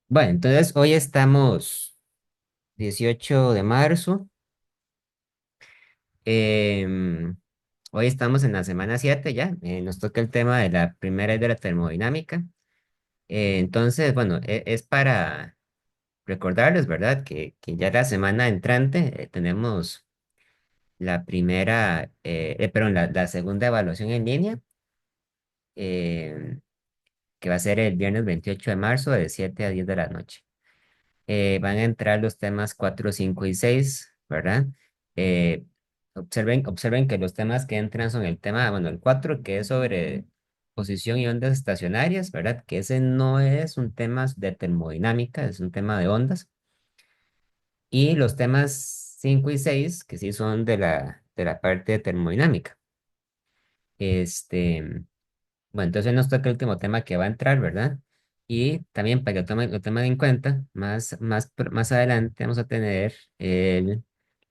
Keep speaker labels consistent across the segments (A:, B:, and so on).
A: Bueno, entonces hoy estamos 18 de marzo. em, Hoy estamos en la semana 7 ya. Nos toca el tema de la primera ley de la termodinámica. Entonces, bueno, es para recordarles, ¿verdad? Que ya la semana entrante tenemos la primera, perdón, la segunda evaluación en línea, em, que va a ser el viernes 28 de marzo de 7 a 10 de la noche. Van a entrar los temas 4, 5 y 6, ¿verdad? Eh, observen que los temas que entran son el tema, bueno, el 4 que es sobre posición y ondas estacionarias, ¿verdad? Que ese no es un tema de termodinámica, es un tema de ondas. Y los temas 5 y 6 que sí son de la parte de termodinámica. Este, bueno, entonces nos toca el último tema que va a entrar, ¿verdad? Y también para que lo tomen en cuenta, más adelante vamos a tener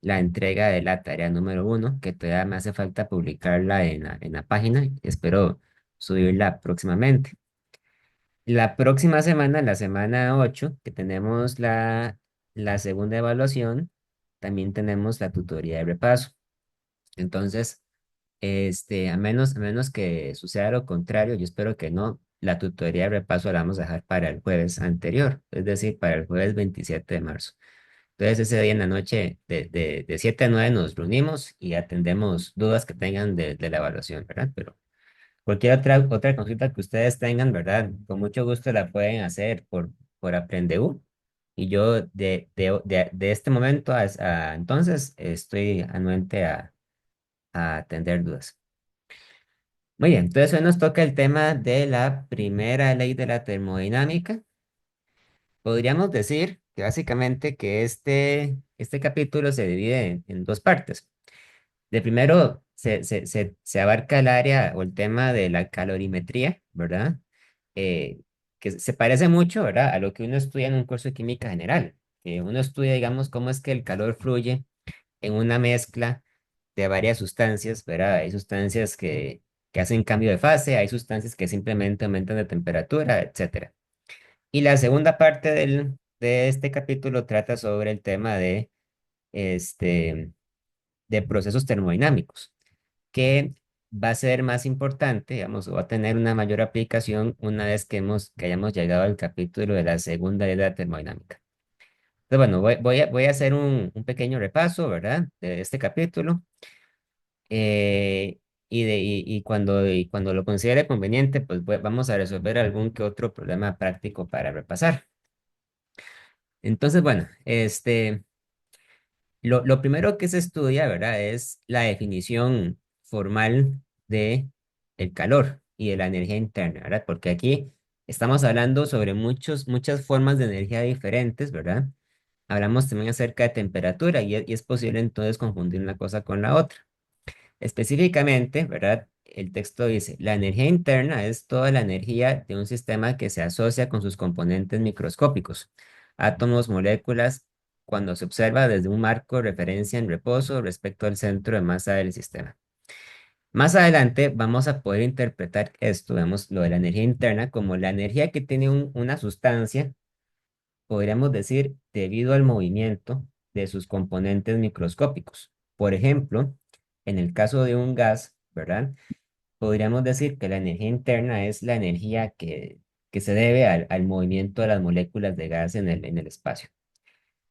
A: la entrega de la tarea número 1, que todavía me hace falta publicarla en la página. Espero subirla próximamente. La próxima semana, la semana 8 que tenemos la segunda evaluación, también tenemos la tutoría de repaso. Entonces, a menos que suceda lo contrario, yo espero que no, la tutoría de repaso la vamos a dejar para el jueves anterior, es decir, para el jueves 27 de marzo. Entonces, ese día en la noche, de 7 a 9 nos reunimos y atendemos dudas que tengan de la evaluación, ¿verdad? Pero cualquier otra consulta que ustedes tengan, ¿verdad? Con mucho gusto la pueden hacer por Aprendeu. Y yo de este momento entonces estoy anuente a atender dudas. Muy bien, entonces hoy nos toca el tema de la primera ley de la termodinámica. Podríamos decir que básicamente que este capítulo se divide en dos partes. De primero se abarca el área o el tema de la calorimetría, ¿verdad? Que se parece mucho, ¿verdad? A lo que uno estudia en un curso de química general. Que uno estudia, digamos, cómo es que el calor fluye en una mezcla de varias sustancias, ¿verdad? Hay sustancias que hacen cambio de fase, hay sustancias que simplemente aumentan de temperatura, etcétera. Y la segunda parte de este capítulo trata sobre el tema este, de procesos termodinámicos, que va a ser más importante, digamos, o va a tener una mayor aplicación una vez que hayamos llegado al capítulo de la segunda ley de la termodinámica. Entonces, bueno, voy a hacer un pequeño repaso, ¿verdad? De este capítulo. Y cuando lo considere conveniente, pues vamos a resolver algún que otro problema práctico para repasar. Entonces, bueno, lo primero que se estudia, ¿verdad? Es la definición formal de el calor y de la energía interna, ¿verdad? Porque aquí estamos hablando sobre muchas formas de energía diferentes, ¿verdad? Hablamos también acerca de temperatura y es posible entonces confundir una cosa con la otra. Específicamente, ¿verdad? El texto dice, la energía interna es toda la energía de un sistema que se asocia con sus componentes microscópicos, átomos, moléculas, cuando se observa desde un marco de referencia en reposo respecto al centro de masa del sistema. Más adelante vamos a poder interpretar esto, vemos lo de la energía interna, como la energía que tiene una sustancia, podríamos decir, debido al movimiento de sus componentes microscópicos. Por ejemplo, en el caso de un gas, ¿verdad? Podríamos decir que la energía interna es la energía que se debe al movimiento de las moléculas de gas en el espacio.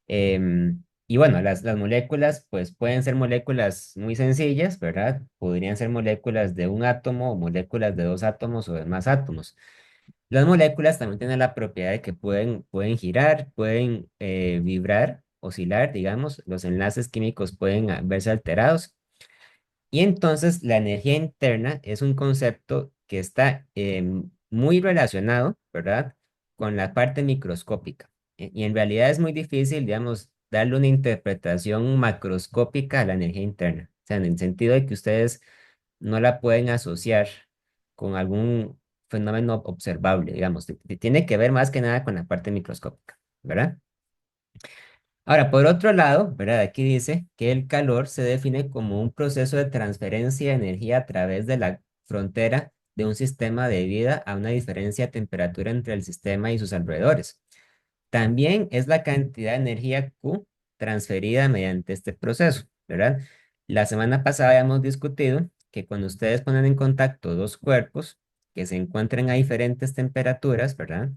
A: Y bueno, las moléculas, pues pueden ser moléculas muy sencillas, ¿verdad? Podrían ser moléculas de un átomo o moléculas de dos átomos o de más átomos. Las moléculas también tienen la propiedad de que pueden girar, pueden vibrar, oscilar, digamos, los enlaces químicos pueden verse alterados. Y entonces la energía interna es un concepto que está muy relacionado, ¿verdad? Con la parte microscópica. Y en realidad es muy difícil, digamos, darle una interpretación macroscópica a la energía interna. O sea, en el sentido de que ustedes no la pueden asociar con algún fenómeno observable, digamos. Tiene que ver más que nada con la parte microscópica, ¿verdad? Ahora, por otro lado, ¿verdad? Aquí dice que el calor se define como un proceso de transferencia de energía a través de la frontera de un sistema debido a una diferencia de temperatura entre el sistema y sus alrededores. también es la cantidad de energía Q transferida mediante este proceso, ¿verdad? La semana pasada habíamos discutido que cuando ustedes ponen en contacto dos cuerpos que se encuentran a diferentes temperaturas, ¿verdad?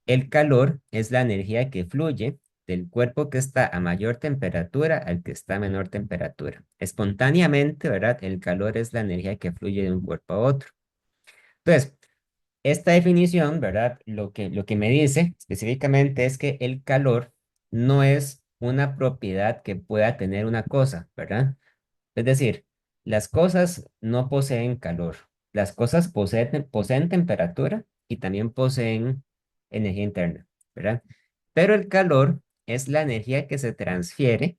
A: El calor es la energía que fluye del cuerpo que está a mayor temperatura al que está a menor temperatura. Espontáneamente, ¿verdad? El calor es la energía que fluye de un cuerpo a otro. Entonces, esta definición, ¿verdad? Lo que me dice específicamente es que el calor no es una propiedad que pueda tener una cosa, ¿verdad? Es decir, las cosas no poseen calor. Las cosas poseen temperatura y también poseen energía interna, ¿verdad? Pero el calor es la energía que se transfiere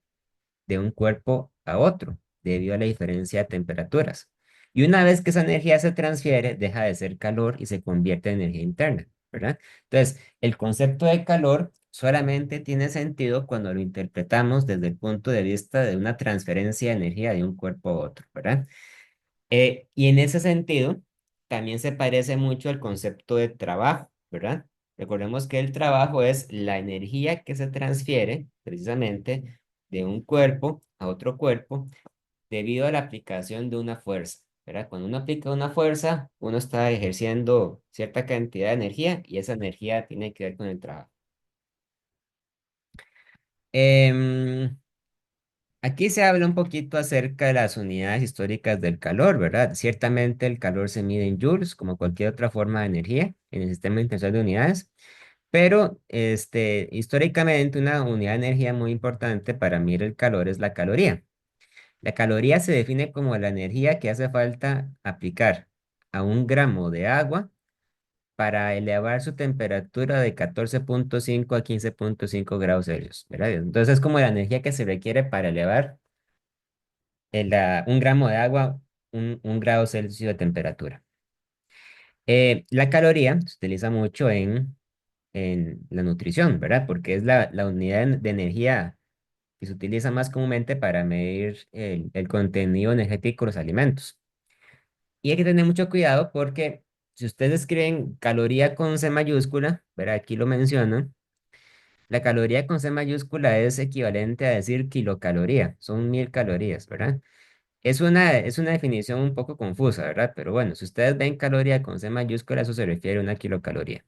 A: de un cuerpo a otro debido a la diferencia de temperaturas. Y una vez que esa energía se transfiere, deja de ser calor y se convierte en energía interna, ¿verdad? Entonces, el concepto de calor solamente tiene sentido cuando lo interpretamos desde el punto de vista de una transferencia de energía de un cuerpo a otro, ¿verdad? Y en ese sentido, también se parece mucho al concepto de trabajo, ¿verdad? Recordemos que el trabajo es la energía que se transfiere precisamente de un cuerpo a otro cuerpo debido a la aplicación de una fuerza, ¿verdad? Cuando uno aplica una fuerza, uno está ejerciendo cierta cantidad de energía y esa energía tiene que ver con el trabajo. Em, Aquí se habla un poquito acerca de las unidades históricas del calor, ¿verdad? Ciertamente el calor se mide en joules, como cualquier otra forma de energía en el sistema internacional de unidades, pero históricamente una unidad de energía muy importante para medir el calor es la caloría. La caloría se define como la energía que hace falta aplicar a un gramo de agua para elevar su temperatura de 14,5 a 15,5 grados Celsius, ¿verdad? Entonces es como la energía que se requiere para elevar un gramo de agua, un grado Celsius de temperatura. La caloría se utiliza mucho en la nutrición, ¿verdad? Porque es la unidad de energía que se utiliza más comúnmente para medir el contenido energético de los alimentos. Y hay que tener mucho cuidado porque si ustedes escriben caloría con C mayúscula, ¿verdad? Aquí lo mencionan, la caloría con C mayúscula es equivalente a decir kilocaloría, son 1000 calorías, ¿verdad? Es una definición un poco confusa, ¿verdad? Pero bueno, si ustedes ven caloría con C mayúscula, eso se refiere a una kilocaloría.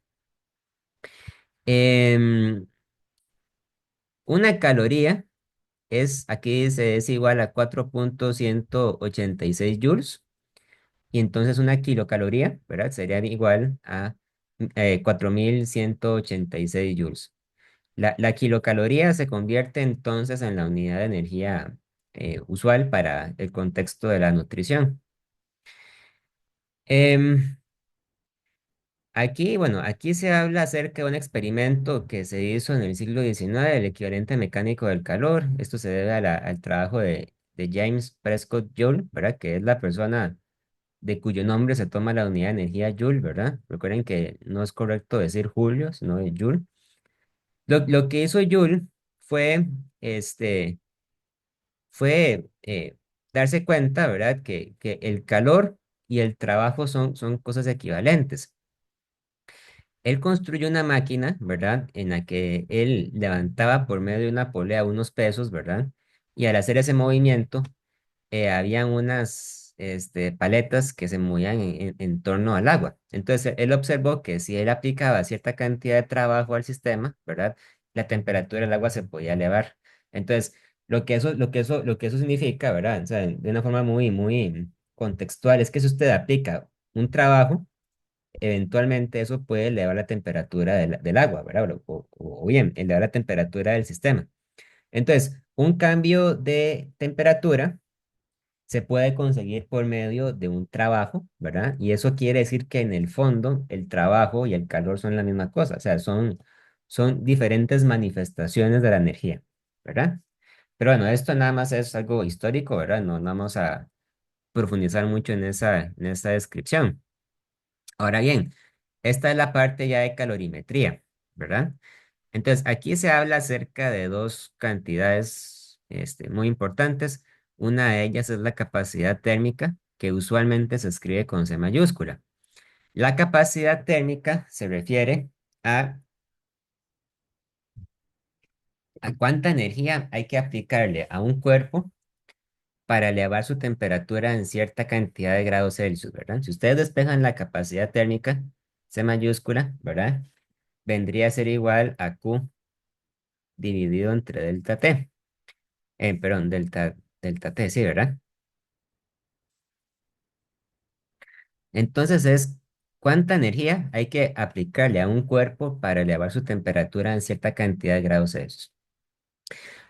A: Em, una caloría aquí es igual a 4,186 joules, y entonces una kilocaloría, ¿verdad? Sería igual a 4186 joules. La kilocaloría se convierte entonces en la unidad de energía usual para el contexto de la nutrición. Em, aquí se habla acerca de un experimento que se hizo en el siglo XIX, el equivalente mecánico del calor. Esto se debe al trabajo de James Prescott Joule, ¿verdad? Que es la persona de cuyo nombre se toma la unidad de energía Joule, ¿verdad? Recuerden que no es correcto decir Julio, sino de Joule. Lo que hizo Joule fue, este, fue darse cuenta, ¿verdad? Que el calor y el trabajo son cosas equivalentes. Él construyó una máquina, ¿verdad? En la que él levantaba por medio de una polea unos pesos, ¿verdad? Y al hacer ese movimiento, habían unas paletas que se movían en torno al agua. Entonces, él observó que si él aplicaba cierta cantidad de trabajo al sistema, ¿verdad? La temperatura del agua se podía elevar. Entonces, lo que eso significa, ¿verdad? O sea, de una forma muy, muy contextual, es que si usted aplica un trabajo, eventualmente eso puede elevar la temperatura del agua, ¿verdad? O bien, elevar la temperatura del sistema. Entonces, un cambio de temperatura se puede conseguir por medio de un trabajo, ¿verdad? Y eso quiere decir que en el fondo el trabajo y el calor son la misma cosa, o sea, son diferentes manifestaciones de la energía, ¿verdad? Pero bueno, esto nada más es algo histórico, ¿verdad? No vamos a profundizar mucho en esa descripción. Ahora bien, esta es la parte ya de calorimetría, ¿verdad? Entonces, aquí se habla acerca de dos cantidades muy importantes. Una de ellas es la capacidad térmica, que usualmente se escribe con C mayúscula. La capacidad térmica se refiere a ¿A cuánta energía hay que aplicarle a un cuerpo para elevar su temperatura en cierta cantidad de grados Celsius, ¿verdad? Si ustedes despejan la capacidad térmica, C mayúscula, ¿verdad? Vendría a ser igual a Q dividido entre delta T. Perdón, delta T, sí, ¿verdad? Entonces es cuánta energía hay que aplicarle a un cuerpo para elevar su temperatura en cierta cantidad de grados Celsius.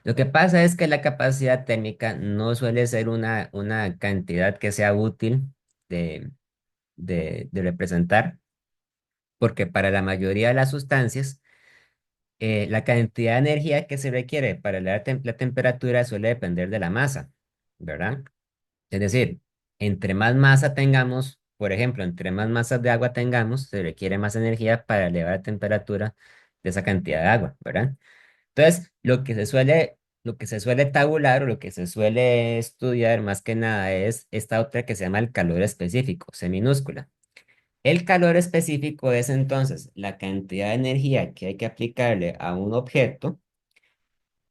A: Lo que pasa es que la capacidad térmica no suele ser una cantidad que sea útil de, de representar, porque para la mayoría de las sustancias, la cantidad de energía que se requiere para elevar la temperatura suele depender de la masa, ¿verdad? Es decir, entre más masa tengamos, por ejemplo, entre más masas de agua tengamos, se requiere más energía para elevar la temperatura de esa cantidad de agua, ¿verdad? Entonces, lo que se suele tabular o lo que se suele estudiar más que nada es esta otra que se llama el calor específico, C minúscula. El calor específico es entonces la cantidad de energía que hay que aplicarle a un objeto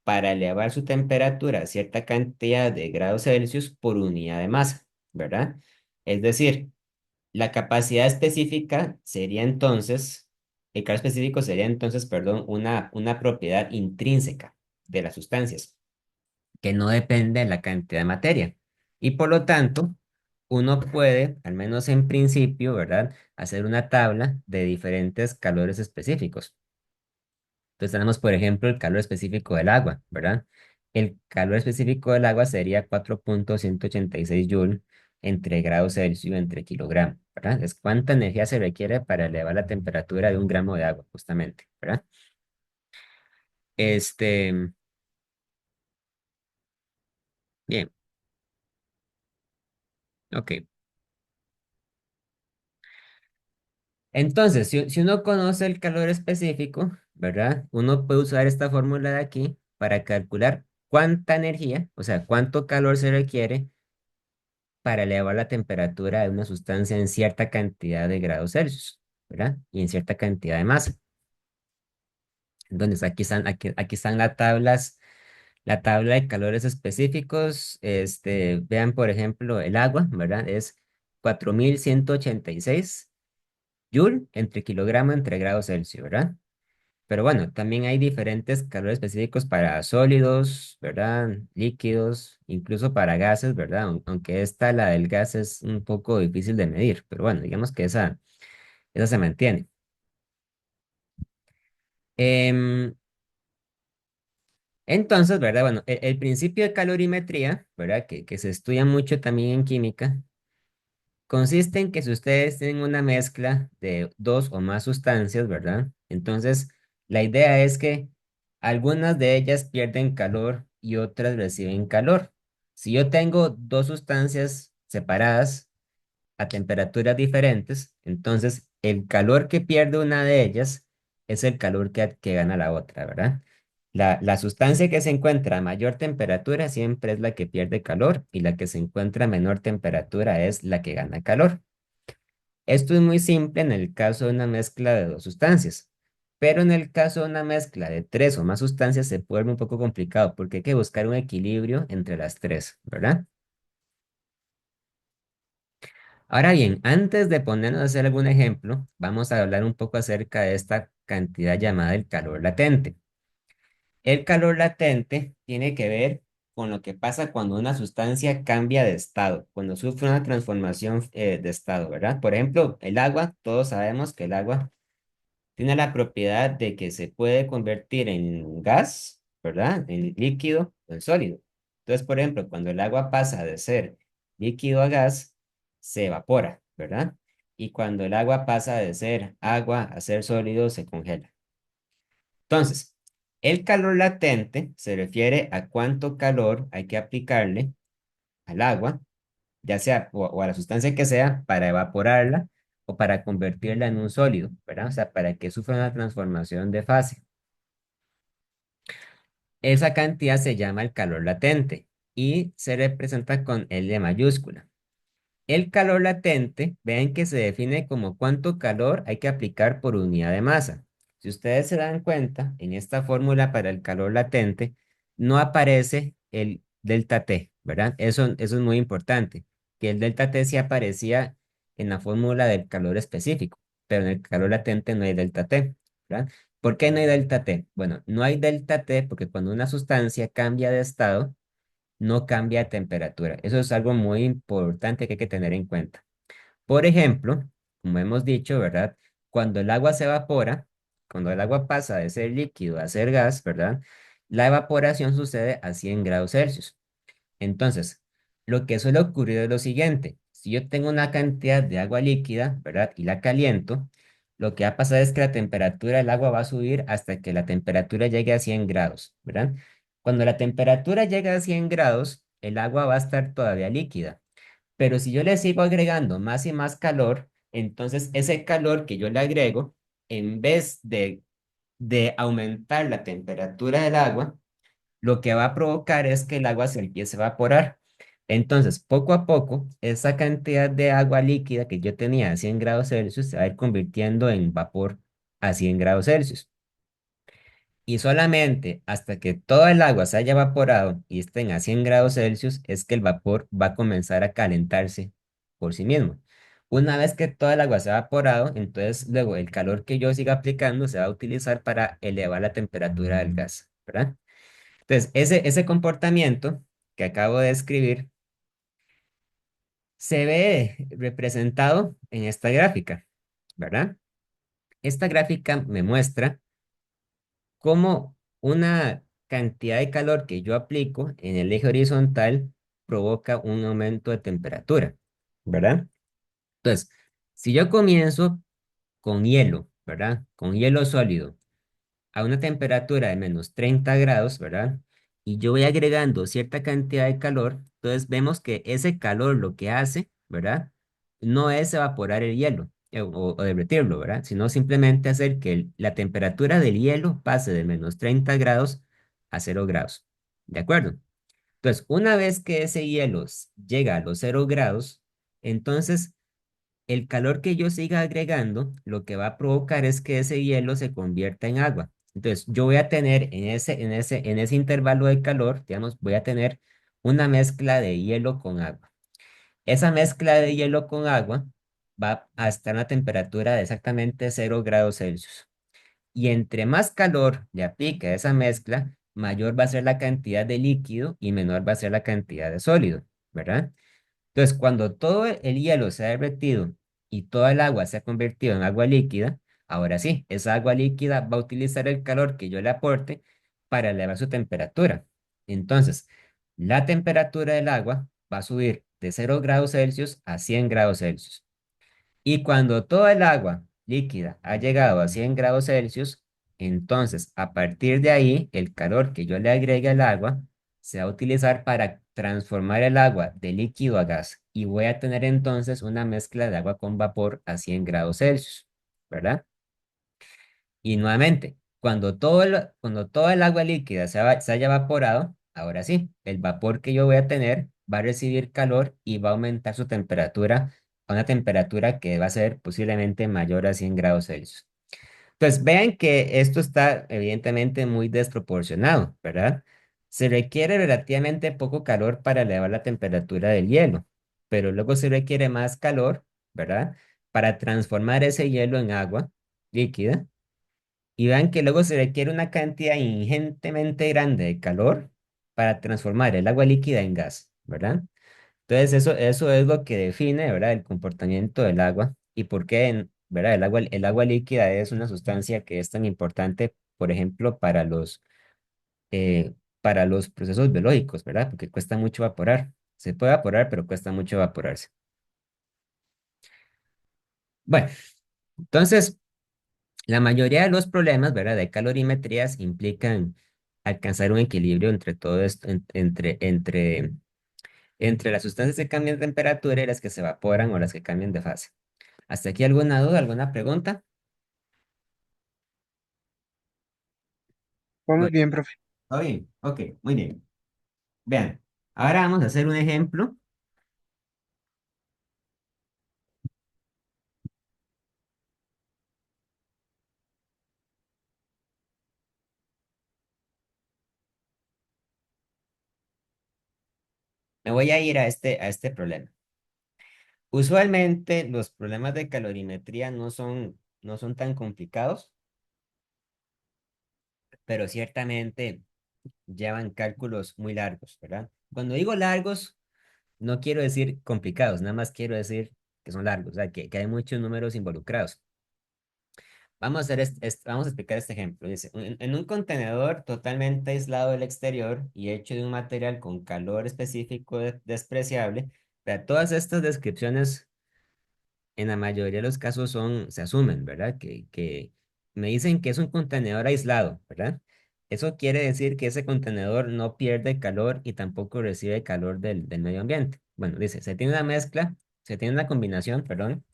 A: para elevar su temperatura a cierta cantidad de grados Celsius por unidad de masa, ¿verdad? Es decir, la capacidad específica sería entonces, el calor específico sería entonces, perdón, una propiedad intrínseca de las sustancias, que no depende de la cantidad de materia. Y por lo tanto, uno puede, al menos en principio, ¿verdad?, hacer una tabla de diferentes calores específicos. Entonces tenemos, por ejemplo, el calor específico del agua, ¿verdad? El calor específico del agua sería 4.186 joule entre grados Celsius entre kilogramo, ¿verdad? Es cuánta energía se requiere para elevar la temperatura de un gramo de agua, justamente, ¿verdad? Este, bien, ok. Entonces, si uno conoce el calor específico, ¿verdad? Uno puede usar esta fórmula de aquí para calcular cuánta energía, o sea, cuánto calor se requiere para elevar la temperatura de una sustancia en cierta cantidad de grados Celsius, ¿verdad? Y en cierta cantidad de masa. Entonces, aquí están las tablas, la tabla de calores específicos. Vean, por ejemplo, el agua, ¿verdad? Es 4186 joule entre kilogramo entre grados Celsius, ¿verdad? Pero bueno, también hay diferentes calores específicos para sólidos, ¿verdad? Líquidos, incluso para gases, ¿verdad? Aunque esta, la del gas, es un poco difícil de medir, pero bueno, digamos que esa se mantiene. Em, entonces, ¿verdad? Bueno, el principio de calorimetría, ¿verdad? Que se estudia mucho también en química, consiste en que si ustedes tienen una mezcla de dos o más sustancias, ¿verdad? Entonces, la idea es que algunas de ellas pierden calor y otras reciben calor. Si yo tengo dos sustancias separadas a temperaturas diferentes, entonces el calor que pierde una de ellas es el calor que gana la otra, ¿verdad? La sustancia que se encuentra a mayor temperatura siempre es la que pierde calor y la que se encuentra a menor temperatura es la que gana calor. Esto es muy simple en el caso de una mezcla de dos sustancias, pero en el caso de una mezcla de tres o más sustancias se vuelve un poco complicado porque hay que buscar un equilibrio entre las tres, ¿verdad? Ahora bien, antes de ponernos a hacer algún ejemplo, vamos a hablar un poco acerca de esta cantidad llamada el calor latente. El calor latente tiene que ver con lo que pasa cuando una sustancia cambia de estado, cuando sufre una transformación de estado, ¿verdad? Por ejemplo, el agua, todos sabemos que el agua tiene la propiedad de que se puede convertir en gas, ¿verdad? En líquido o en sólido. Entonces, por ejemplo, cuando el agua pasa de ser líquido a gas, se evapora, ¿verdad? Y cuando el agua pasa de ser agua a ser sólido, se congela. Entonces, el calor latente se refiere a cuánto calor hay que aplicarle al agua, ya sea o a la sustancia que sea, para evaporarla o para convertirla en un sólido, ¿verdad? O sea, para que sufra una transformación de fase. Esa cantidad se llama el calor latente y se representa con L mayúscula. El calor latente, vean que se define como cuánto calor hay que aplicar por unidad de masa. si ustedes se dan cuenta, en esta fórmula para el calor latente no aparece el delta T, ¿verdad? Eso es muy importante, que el delta T sí aparecía en la fórmula del calor específico, pero en el calor latente no hay delta T, ¿verdad? ¿Por qué no hay delta T? Bueno, no hay delta T porque cuando una sustancia cambia de estado, no cambia de temperatura. Eso es algo muy importante que hay que tener en cuenta. Por ejemplo, como hemos dicho, ¿verdad? Cuando el agua se evapora, cuando el agua pasa de ser líquido a ser gas, ¿verdad? La evaporación sucede a 100 grados Celsius. Entonces, lo que suele ocurrir es lo siguiente. Si yo tengo una cantidad de agua líquida, ¿verdad? Y la caliento, lo que va a pasar es que la temperatura del agua va a subir hasta que la temperatura llegue a 100 grados, ¿verdad? Cuando la temperatura llega a 100 grados, el agua va a estar todavía líquida. Pero si yo le sigo agregando más y más calor, entonces ese calor que yo le agrego, en vez de aumentar la temperatura del agua, lo que va a provocar es que el agua se empiece a evaporar. Entonces, poco a poco, esa cantidad de agua líquida que yo tenía a 100 grados Celsius se va a ir convirtiendo en vapor a 100 grados Celsius. Y solamente hasta que toda el agua se haya evaporado y estén a 100 grados Celsius es que el vapor va a comenzar a calentarse por sí mismo. Una vez que toda el agua se ha evaporado, entonces luego el calor que yo siga aplicando se va a utilizar para elevar la temperatura del gas, ¿verdad? Entonces, ese comportamiento que acabo de describir se ve representado en esta gráfica, ¿verdad? Esta gráfica me muestra cómo una cantidad de calor que yo aplico en el eje horizontal provoca un aumento de temperatura, ¿verdad? Entonces, si yo comienzo con hielo, ¿verdad? Con hielo sólido a una temperatura de menos 30 grados, ¿verdad? Y yo voy agregando cierta cantidad de calor, entonces vemos que ese calor lo que hace, ¿verdad? No es evaporar el hielo o derretirlo, ¿verdad? Sino simplemente hacer que la temperatura del hielo pase de menos 30 grados a 0 grados. ¿De acuerdo? Entonces, una vez que ese hielo llega a los 0 grados, entonces el calor que yo siga agregando, lo que va a provocar es que ese hielo se convierta en agua. Entonces, yo voy a tener en ese intervalo de calor, digamos, voy a tener una mezcla de hielo con agua. Esa mezcla de hielo con agua va a estar a una temperatura de exactamente 0 grados Celsius. Y entre más calor le aplique a esa mezcla, mayor va a ser la cantidad de líquido y menor va a ser la cantidad de sólido, ¿verdad? Entonces, cuando todo el hielo se ha derretido y toda el agua se ha convertido en agua líquida, ahora sí, esa agua líquida va a utilizar el calor que yo le aporte para elevar su temperatura. Entonces, la temperatura del agua va a subir de 0 grados Celsius a 100 grados Celsius. Y cuando toda el agua líquida ha llegado a 100 grados Celsius, entonces a partir de ahí el calor que yo le agregue al agua se va a utilizar para transformar el agua de líquido a gas y voy a tener entonces una mezcla de agua con vapor a 100 grados Celsius, ¿verdad? Y nuevamente, cuando todo el agua líquida se haya evaporado, ahora sí, el vapor que yo voy a tener va a recibir calor y va a aumentar su temperatura a una temperatura que va a ser posiblemente mayor a 100 grados Celsius. Entonces, vean que esto está evidentemente muy desproporcionado, ¿verdad? Se requiere relativamente poco calor para elevar la temperatura del hielo, pero luego se requiere más calor, ¿verdad? Para transformar ese hielo en agua líquida y vean que luego se requiere una cantidad ingentemente grande de calor para transformar el agua líquida en gas, ¿verdad? Entonces eso es lo que define, ¿verdad? El comportamiento del agua y por qué, ¿verdad? El agua líquida es una sustancia que es tan importante, por ejemplo, para los procesos biológicos, ¿verdad? Porque cuesta mucho evaporar. Se puede evaporar, pero cuesta mucho evaporarse. Bueno, entonces, la mayoría de los problemas, ¿verdad? De calorimetrías implican alcanzar un equilibrio entre todo esto, entre las sustancias que cambian de temperatura y las que se evaporan o las que cambian de fase. ¿Hasta aquí alguna duda, alguna pregunta?
B: Vamos
A: Bueno,
B: bien, profe.
A: ¿todo bien? Ok, muy bien. Vean, ahora vamos a hacer un ejemplo. Me voy a ir a este problema. Usualmente los problemas de calorimetría no son tan complicados, pero ciertamente llevan cálculos muy largos, ¿verdad? Cuando digo largos, no quiero decir complicados, nada más quiero decir que son largos, o sea, que hay muchos números involucrados. Vamos a hacer vamos a explicar este ejemplo. Dice, en un contenedor totalmente aislado del exterior y hecho de un material con calor específico despreciable, todas estas descripciones en la mayoría de los casos se asumen, ¿verdad? Que me dicen que es un contenedor aislado, ¿verdad? Eso quiere decir que ese contenedor no pierde calor y tampoco recibe calor del medio ambiente. Bueno, dice, se tiene una combinación, perdón,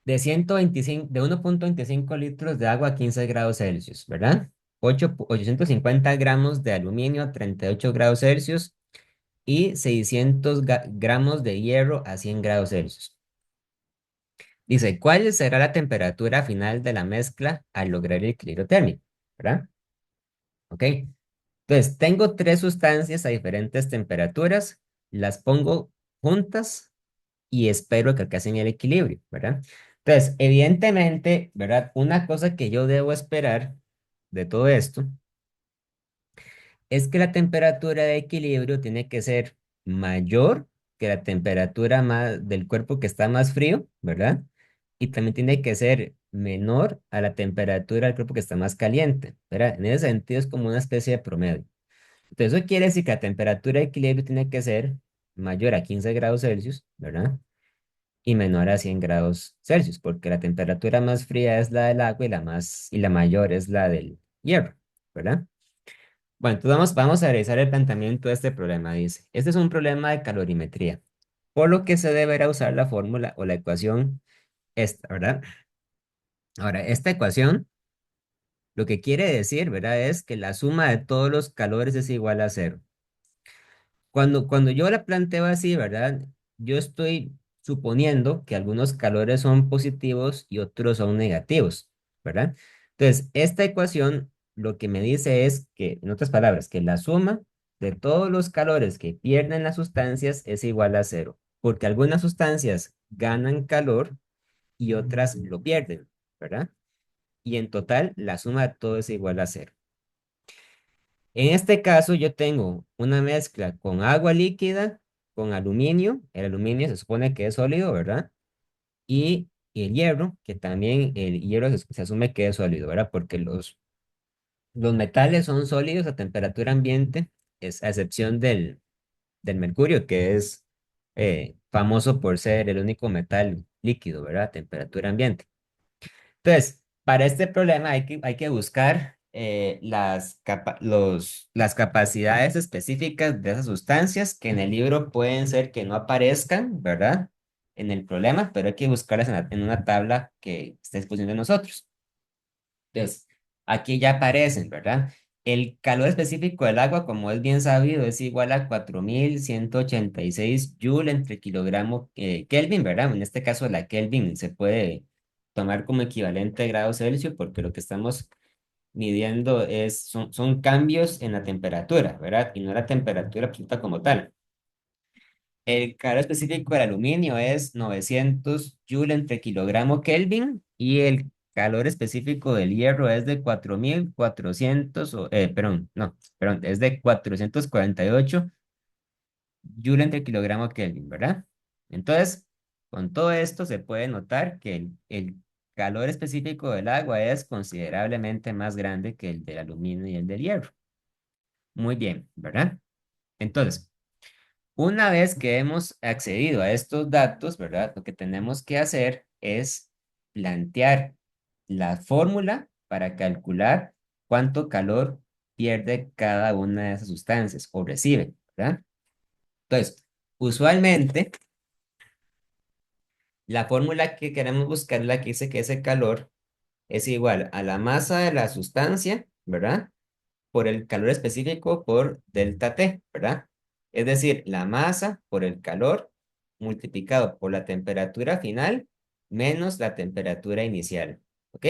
A: de 125, de 1,25 litros de agua a 15 grados Celsius, ¿verdad? 850 gramos de aluminio a 38 grados Celsius y 600 gramos de hierro a 100 grados Celsius. Dice, ¿cuál será la temperatura final de la mezcla al lograr el equilibrio térmico? ¿Verdad? ¿Ok? Entonces, tengo tres sustancias a diferentes temperaturas, las pongo juntas y espero que alcancen el equilibrio, ¿verdad? Entonces, evidentemente, ¿verdad? Una cosa que yo debo esperar de todo esto es que la temperatura de equilibrio tiene que ser mayor que la temperatura del cuerpo que está más frío, ¿verdad? Y también tiene que ser menor a la temperatura del cuerpo que está más caliente, ¿verdad? En ese sentido es como una especie de promedio. Entonces, eso quiere decir que la temperatura de equilibrio tiene que ser mayor a 15 grados Celsius, ¿verdad? Y menor a 100 grados Celsius, porque la temperatura más fría es la del agua y la mayor es la del hierro, ¿verdad? Bueno, entonces vamos a revisar el planteamiento de este problema. Dice, este es un problema de calorimetría, por lo que se deberá usar la fórmula o la ecuación esta, ¿verdad? Ahora, esta ecuación lo que quiere decir, ¿verdad? Es que la suma de todos los calores es igual a cero. Cuando yo la planteo así, ¿verdad? Yo estoy suponiendo que algunos calores son positivos y otros son negativos, ¿verdad? Entonces, esta ecuación lo que me dice es que, en otras palabras, que la suma de todos los calores que pierden las sustancias es igual a cero, porque algunas sustancias ganan calor y otras lo pierden, ¿verdad? Y en total, la suma de todo es igual a cero. En este caso yo tengo una mezcla con agua líquida, con aluminio, el aluminio se supone que es sólido, ¿verdad? Y el hierro, que también el hierro se asume que es sólido, ¿verdad? Porque los metales son sólidos a temperatura ambiente, es a excepción del mercurio, que es famoso por ser el único metal líquido, ¿verdad? A temperatura ambiente. Entonces, para este problema hay que buscar las capacidades específicas de esas sustancias que en el libro pueden ser que no aparezcan, ¿verdad? En el problema, pero hay que buscarlas en una tabla que está disponible de nosotros. Entonces, aquí ya aparecen, ¿verdad? El calor específico del agua, como es bien sabido, es igual a 4186 joule entre kilogramo Kelvin, ¿verdad? En este caso, la Kelvin se puede tomar como equivalente a grados Celsius porque lo que estamos midiendo son cambios en la temperatura, ¿verdad? Y no la temperatura absoluta como tal. El calor específico del aluminio es 900 joule entre kilogramo Kelvin y el calor específico del hierro es de 4400, perdón, no, perdón, es de 448 joule entre kilogramo Kelvin, ¿verdad? Entonces, con todo esto se puede notar que el calor específico del agua es considerablemente más grande que el del aluminio y el del hierro. Muy bien, ¿verdad? Entonces, una vez que hemos accedido a estos datos, ¿verdad? Lo que tenemos que hacer es plantear la fórmula para calcular cuánto calor pierde cada una de esas sustancias o recibe, ¿verdad? Entonces, usualmente la fórmula que queremos buscar es la que dice que ese calor es igual a la masa de la sustancia, ¿verdad? Por el calor específico por delta T, ¿verdad? Es decir, la masa por el calor multiplicado por la temperatura final menos la temperatura inicial, ¿ok?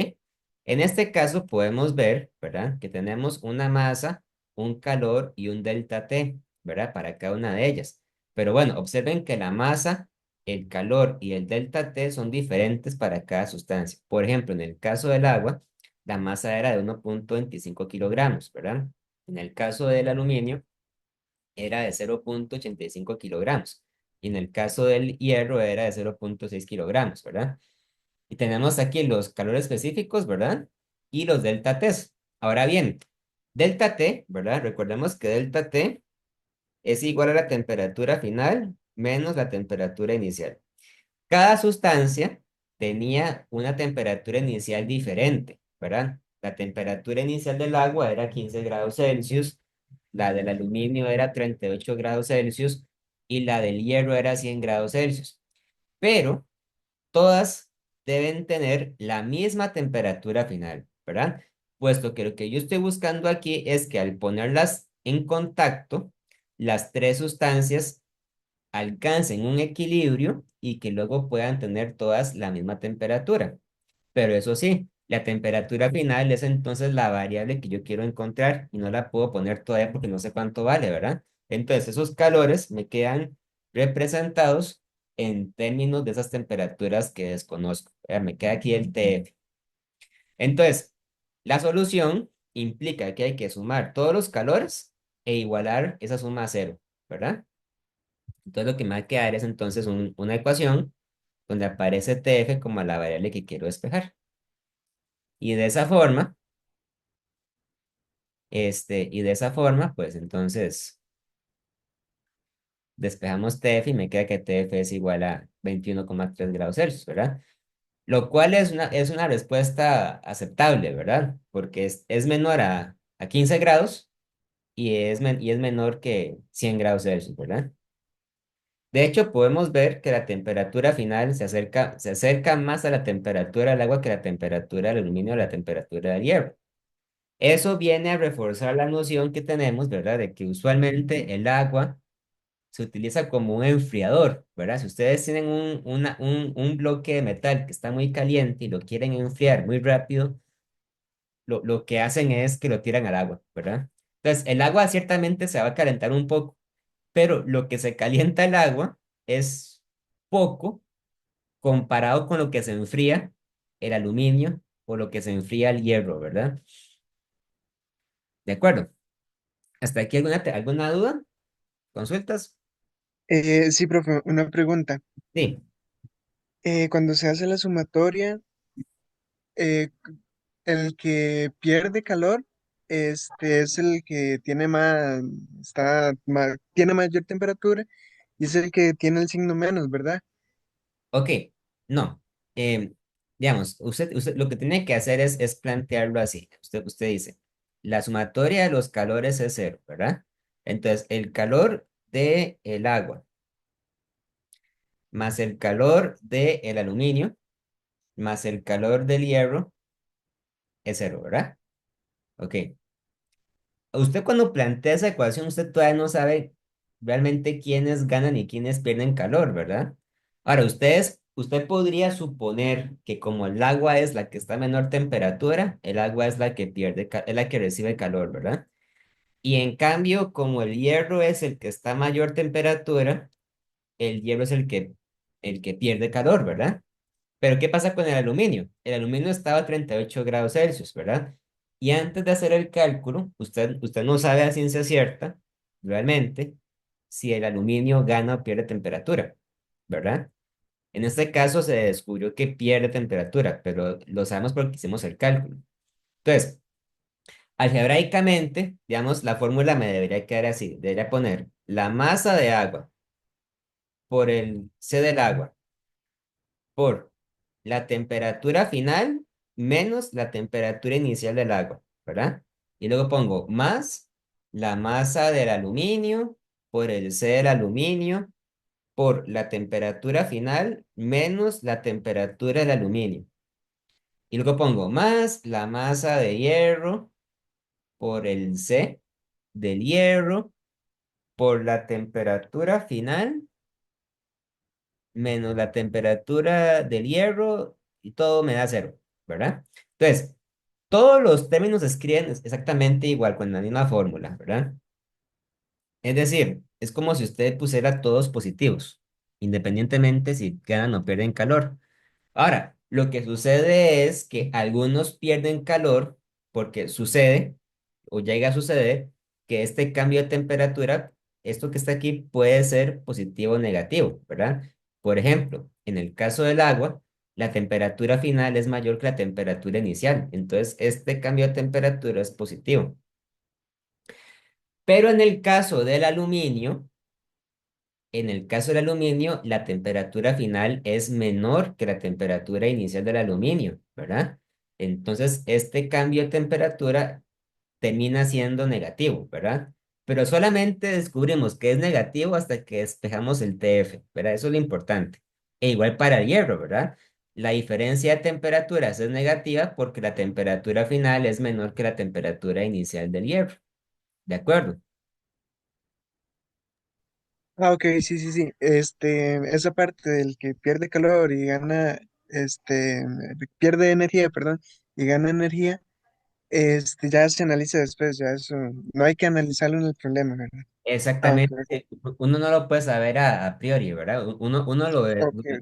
A: En este caso podemos ver, ¿verdad? Que tenemos una masa, un calor y un delta T. ¿verdad? Para cada una de ellas. Pero bueno, observen que la masa, el calor y el delta T son diferentes para cada sustancia. Por ejemplo, en el caso del agua, la masa era de 1,25 kilogramos, ¿verdad? En el caso del aluminio, era de 0,85 kilogramos. Y en el caso del hierro era de 0,6 kilogramos, ¿verdad? Y tenemos aquí los calores específicos, ¿verdad? Y los delta T. Ahora bien, delta T, ¿verdad? Recordemos que delta T es igual a la temperatura final menos la temperatura inicial. Cada sustancia tenía una temperatura inicial diferente, ¿verdad? La temperatura inicial del agua era 15 grados Celsius, la del aluminio era 38 grados Celsius y la del hierro era 100 grados Celsius. Pero todas deben tener la misma temperatura final, ¿verdad? Puesto que lo que yo estoy buscando aquí es que al ponerlas en contacto, las tres sustancias alcancen un equilibrio y que luego puedan tener todas la misma temperatura. Pero eso sí, la temperatura final es entonces la variable que yo quiero encontrar y no la puedo poner todavía porque no sé cuánto vale, ¿verdad? Entonces esos calores me quedan representados en términos de esas temperaturas que desconozco. Me queda aquí el TF. Entonces, la solución implica que hay que sumar todos los calores e igualar esa suma a cero, ¿verdad? Entonces lo que me va a quedar es entonces una ecuación donde aparece TF como la variable que quiero despejar. Y de esa forma, pues entonces despejamos TF y me queda que TF es igual a 21,3 grados Celsius, ¿verdad? Lo cual es una respuesta aceptable, ¿verdad? Porque es menor a 15 grados y es menor que 100 grados Celsius, ¿verdad? De hecho, podemos ver que la temperatura final se acerca más a la temperatura del agua que la temperatura del aluminio a la temperatura del hierro. Eso viene a reforzar la noción que tenemos, ¿verdad? De que usualmente el agua se utiliza como un enfriador, ¿verdad? Si ustedes tienen un bloque de metal que está muy caliente y lo quieren enfriar muy rápido, lo que hacen es que lo tiran al agua, ¿verdad? Entonces, el agua ciertamente se va a calentar un poco, pero lo que se calienta el agua es poco comparado con lo que se enfría el aluminio o lo que se enfría el hierro, ¿verdad? ¿De acuerdo? ¿Hasta aquí alguna duda? ¿Consultas?
B: Sí, profe, una pregunta.
A: Sí.
B: Cuando se hace la sumatoria, eh, el que pierde calor, es el que tiene tiene mayor temperatura y es el que tiene el signo menos, ¿verdad?
A: Ok, no. Em, digamos, usted lo que tiene que hacer es plantearlo así. Usted dice, la sumatoria de los calores es cero, ¿verdad? Entonces, el calor del agua más el calor del aluminio más el calor del hierro es cero, ¿verdad? Ok. Usted cuando plantea esa ecuación, usted todavía no sabe realmente quiénes ganan y quiénes pierden calor, ¿verdad? Ahora, usted podría suponer que como el agua es la que está a menor temperatura, el agua es la que es la que recibe calor, ¿verdad? Y en cambio, como el hierro es el que está a mayor temperatura, el hierro es el que pierde calor, ¿verdad? Pero ¿qué pasa con el aluminio? El aluminio estaba a 38 grados Celsius, ¿verdad? Y antes de hacer el cálculo, usted no sabe a ciencia cierta, realmente, si el aluminio gana o pierde temperatura, ¿verdad? En este caso se descubrió que pierde temperatura, pero lo sabemos porque hicimos el cálculo. Entonces, algebraicamente, digamos, la fórmula me debería quedar así. Debería poner la masa de agua por el C del agua por la temperatura final menos la temperatura inicial del agua, ¿verdad? Y luego pongo más la masa del aluminio por el C del aluminio por la temperatura final menos la temperatura del aluminio. Y luego pongo más la masa de hierro por el C del hierro por la temperatura final menos la temperatura del hierro y todo me da cero, ¿verdad? Entonces, todos los términos se escriben exactamente igual con la misma fórmula, ¿verdad? Es decir, es como si usted pusiera todos positivos, independientemente si ganan o pierden calor. Ahora, lo que sucede es que algunos pierden calor porque sucede o llega a suceder que este cambio de temperatura, esto que está aquí, puede ser positivo o negativo, ¿verdad? Por ejemplo, en el caso del agua, la temperatura final es mayor que la temperatura inicial, entonces este cambio de temperatura es positivo. Pero en el caso del aluminio, la temperatura final es menor que la temperatura inicial del aluminio, ¿verdad? Entonces, este cambio de temperatura termina siendo negativo, ¿verdad? Pero solamente descubrimos que es negativo hasta que despejamos el TF, ¿verdad? Eso es lo importante. E igual para el hierro, ¿verdad? La diferencia de temperaturas es negativa porque la temperatura final es menor que la temperatura inicial del hierro, ¿de acuerdo?
B: Ah, ok, sí, sí, sí. Esa parte del que pierde calor y gana, pierde energía, perdón, y gana energía, ya se analiza después, ya eso, no hay que analizarlo en el problema, ¿verdad? Ah, ok,
A: Exactamente, uno no lo puede saber a priori, ¿verdad? Uno
B: ok, ok,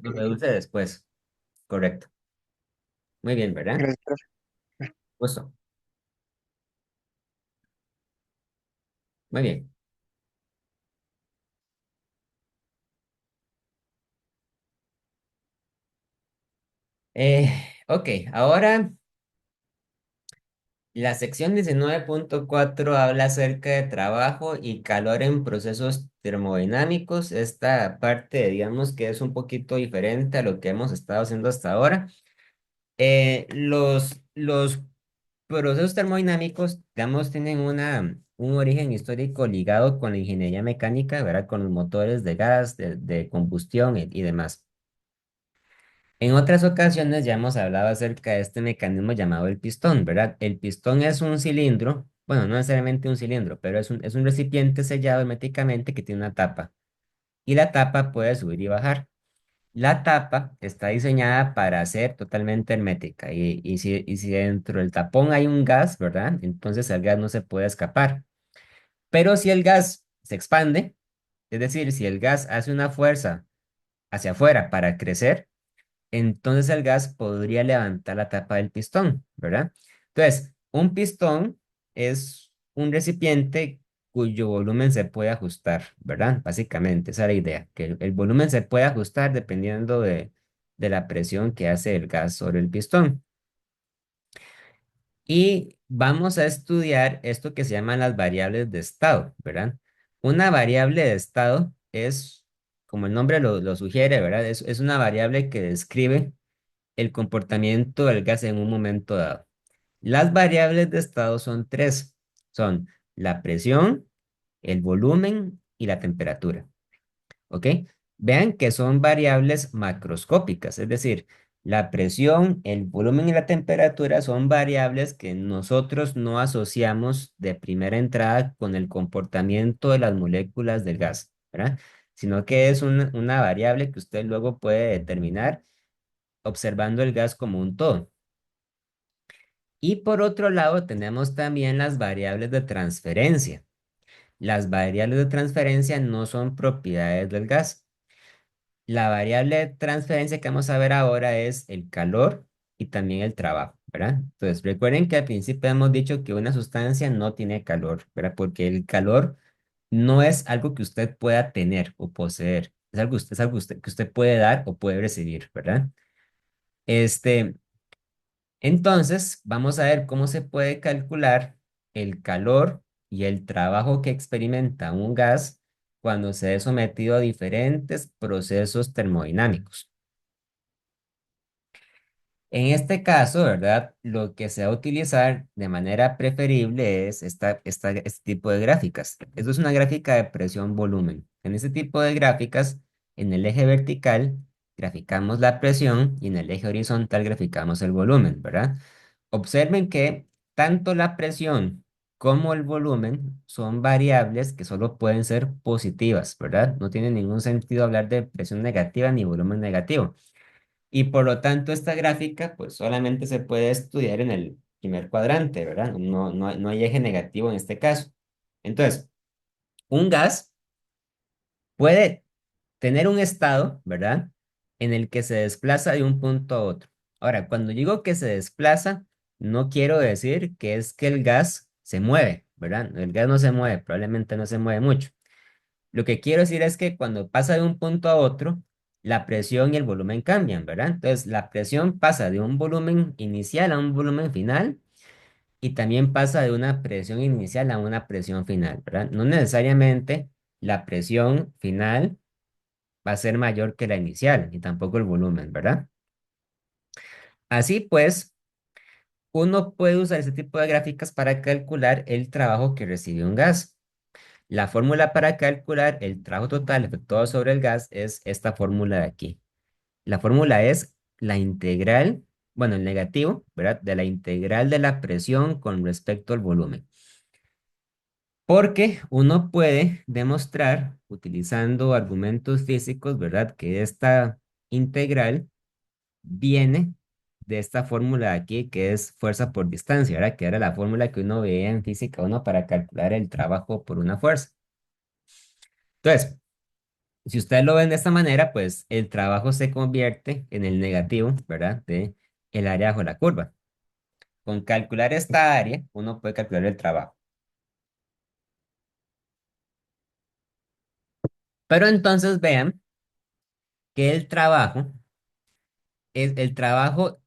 A: lo
B: ok.
A: deduce después, correcto. Muy bien, ¿verdad?
B: Gracias, profe.
A: Justo, muy bien. Eh, ok, ahora la sección 19.4 habla acerca de trabajo y calor en procesos termodinámicos. Esta parte, digamos que es un poquito diferente a lo que hemos estado haciendo hasta ahora. Los procesos termodinámicos, digamos, tienen un origen histórico ligado con la ingeniería mecánica, ¿verdad? Con los motores de gas, de combustión y demás. En otras ocasiones ya hemos hablado acerca de este mecanismo llamado el pistón, ¿verdad? El pistón es un cilindro, bueno, no necesariamente un cilindro, pero es un recipiente sellado herméticamente que tiene una tapa. Y la tapa puede subir y bajar. La tapa está diseñada para ser totalmente hermética y si dentro del tapón hay un gas, ¿verdad? Entonces el gas no se puede escapar. Pero si el gas se expande, es decir, si el gas hace una fuerza hacia afuera para crecer, entonces el gas podría levantar la tapa del pistón, ¿verdad? Entonces, un pistón es un recipiente cuyo volumen se puede ajustar, ¿verdad? Básicamente, esa es la idea, que el volumen se puede ajustar dependiendo de la presión que hace el gas sobre el pistón. Y vamos a estudiar esto que se llaman las variables de estado, ¿verdad? Una variable de estado es, como el nombre lo sugiere, ¿verdad? Es una variable que describe el comportamiento del gas en un momento dado. Las variables de estado son tres. Son la presión, el volumen y la temperatura. ¿Ok? Vean que son variables macroscópicas, es decir, la presión, el volumen y la temperatura son variables que nosotros no asociamos de primera entrada con el comportamiento de las moléculas del gas, ¿verdad? Sino que es una variable que usted luego puede determinar observando el gas como un todo. Y por otro lado, tenemos también las variables de transferencia. Las variables de transferencia no son propiedades del gas. La variable de transferencia que vamos a ver ahora es el calor y también el trabajo, ¿verdad? Entonces, recuerden que al principio hemos dicho que una sustancia no tiene calor, ¿verdad? Porque el calor no es algo que usted pueda tener o poseer. Es algo que usted puede dar o puede recibir, ¿verdad? Este, Entonces, vamos a ver cómo se puede calcular el calor y el trabajo que experimenta un gas cuando se es sometido a diferentes procesos termodinámicos. En este caso, ¿verdad? Lo que se va a utilizar de manera preferible es este tipo de gráficas. Esto es una gráfica de presión-volumen. En este tipo de gráficas, en el eje vertical, graficamos la presión y en el eje horizontal graficamos el volumen, ¿verdad? Observen que tanto la presión como el volumen son variables que solo pueden ser positivas, ¿verdad? No tiene ningún sentido hablar de presión negativa ni volumen negativo. Y por lo tanto, esta gráfica pues solamente se puede estudiar en el primer cuadrante, ¿verdad? No hay eje negativo en este caso. Entonces, Un gas puede tener un estado, ¿verdad? En el que se desplaza de un punto a otro. Ahora, cuando digo que se desplaza, no quiero decir que es que el gas se mueve, ¿verdad? El gas no se mueve, probablemente no se mueve mucho. Lo que quiero decir es que cuando pasa de un punto a otro, la presión y el volumen cambian, ¿verdad? Entonces, la presión pasa de un volumen inicial a un volumen final y también pasa de una presión inicial a una presión final, ¿verdad? No necesariamente la presión final va a ser mayor que la inicial y tampoco el volumen, ¿verdad? Así pues, uno puede usar este tipo de gráficas para calcular el trabajo que recibe un gas. La fórmula para calcular el trabajo total efectuado sobre el gas es esta fórmula de aquí. La fórmula es la integral, bueno, el negativo, ¿verdad? De la integral de la presión con respecto al volumen. Porque uno puede demostrar, utilizando argumentos físicos, ¿verdad? Que esta integral viene de esta fórmula de aquí, que es fuerza por distancia, ¿verdad? Que era la fórmula que uno veía en física uno para calcular el trabajo por una fuerza. Entonces, si ustedes lo ven de esta manera, pues el trabajo se convierte en el negativo, ¿verdad? De el área bajo la curva. Con calcular esta área, uno puede calcular el trabajo. Pero entonces vean que el trabajo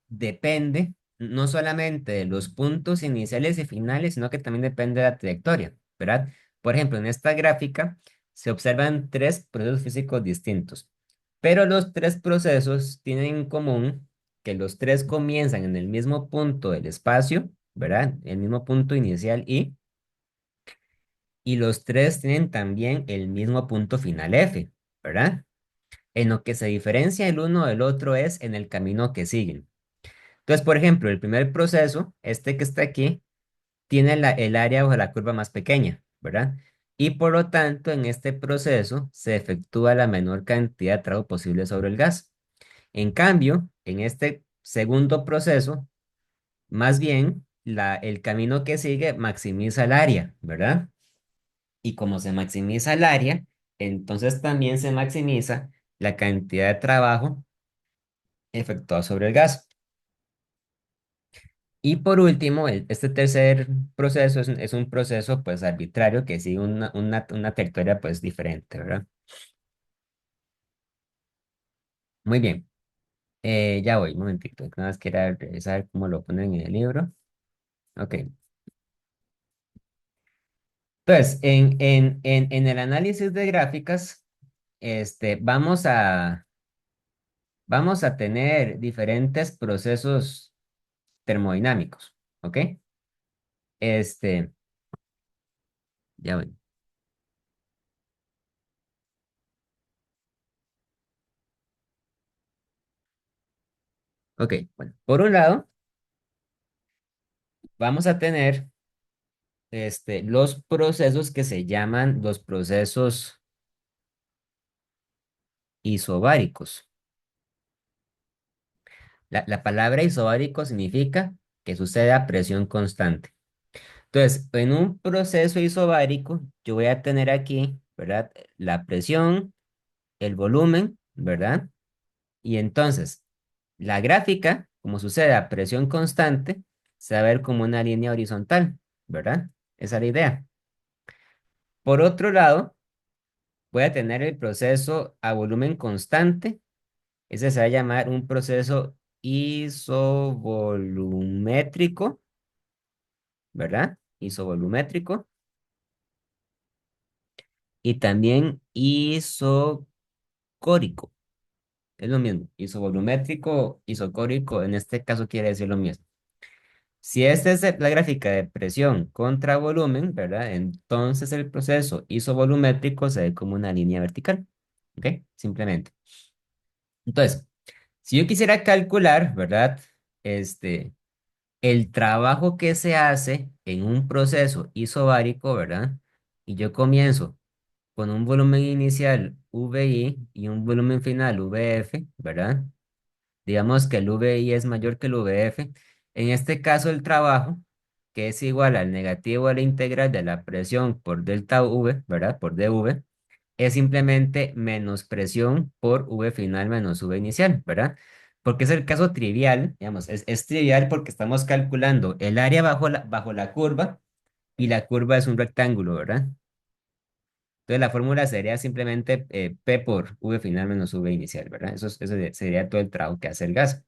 A: depende no solamente de los puntos iniciales y finales, sino que también depende de la trayectoria, ¿verdad? Por ejemplo, en esta gráfica se observan tres procesos físicos distintos, pero los tres procesos tienen en común que los tres comienzan en el mismo punto del espacio, ¿verdad? El mismo punto inicial y los tres tienen también el mismo punto final F, ¿verdad? En lo que se diferencia el uno del otro es en el camino que siguen. Entonces, por ejemplo, el primer proceso, este que está aquí, tiene el área bajo la curva más pequeña, ¿verdad? Y por lo tanto, en este proceso se efectúa la menor cantidad de trabajo posible sobre el gas. En cambio, en este segundo proceso, más bien, el camino que sigue maximiza el área, ¿verdad? Y como se maximiza el área, entonces también se maximiza la cantidad de trabajo efectuado sobre el gas. Y por último, este tercer proceso es un proceso pues arbitrario que sigue una trayectoria pues diferente, ¿verdad? Muy bien, ya voy, un momentito, nada más quería revisar cómo lo ponen en el libro. Ok, entonces, en el análisis de gráficas, vamos a tener diferentes procesos termodinámicos, ¿ok? Este, ya voy. Ok, bueno, por un lado, vamos a tener los procesos que se llaman los procesos isobáricos. La palabra isobárico significa que sucede a presión constante. Entonces, en un proceso isobárico, yo voy a tener aquí, ¿verdad? La presión, el volumen, ¿verdad? Y entonces, la gráfica, como sucede a presión constante, se va a ver como una línea horizontal, ¿verdad? Esa es la idea. Por otro lado, voy a tener el proceso a volumen constante. Ese se va a llamar un proceso isovolumétrico, ¿verdad? Isovolumétrico. Y también isocórico. Es lo mismo. Isovolumétrico, isocórico, en este caso quiere decir lo mismo. Si esta es la gráfica de presión contra volumen, ¿verdad? Entonces el proceso isovolumétrico se ve como una línea vertical. ¿Ok? Simplemente. Entonces, si yo quisiera calcular, ¿verdad? Este, el trabajo que se hace en un proceso isobárico, ¿verdad? Y yo comienzo con un volumen inicial VI y un volumen final VF, ¿verdad? Digamos que el VI es mayor que el VF. En este caso, el trabajo que es igual al negativo de la integral de la presión por delta V, ¿verdad? Por dV, es simplemente menos presión por V final menos V inicial, ¿verdad? Porque es el caso trivial, digamos, es trivial porque estamos calculando el área bajo la curva y la curva es un rectángulo, ¿verdad? Entonces la fórmula sería simplemente P por V final menos V inicial, ¿verdad? Eso sería todo el trabajo que hace el gas.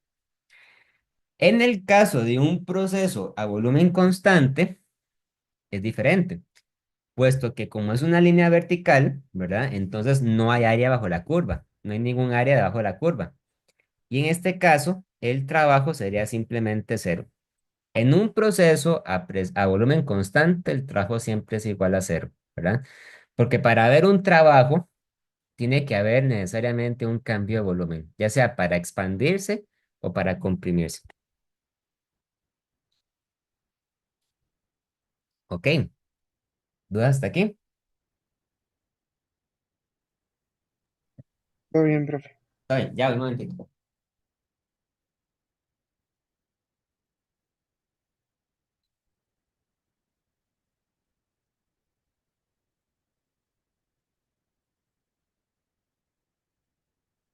A: En el caso de un proceso a volumen constante, es diferente, puesto que como es una línea vertical, ¿verdad? Entonces no hay área bajo la curva, no hay ningún área debajo de la curva. Y en este caso, el trabajo sería simplemente cero. En un proceso a volumen constante, el trabajo siempre es igual a cero, ¿verdad? Porque para haber un trabajo, tiene que haber necesariamente un cambio de volumen, ya sea para expandirse o para comprimirse. ¿Ok? ¿Dudas hasta aquí?
B: Todo bien, profe.
A: Está bien, ya, un momentito.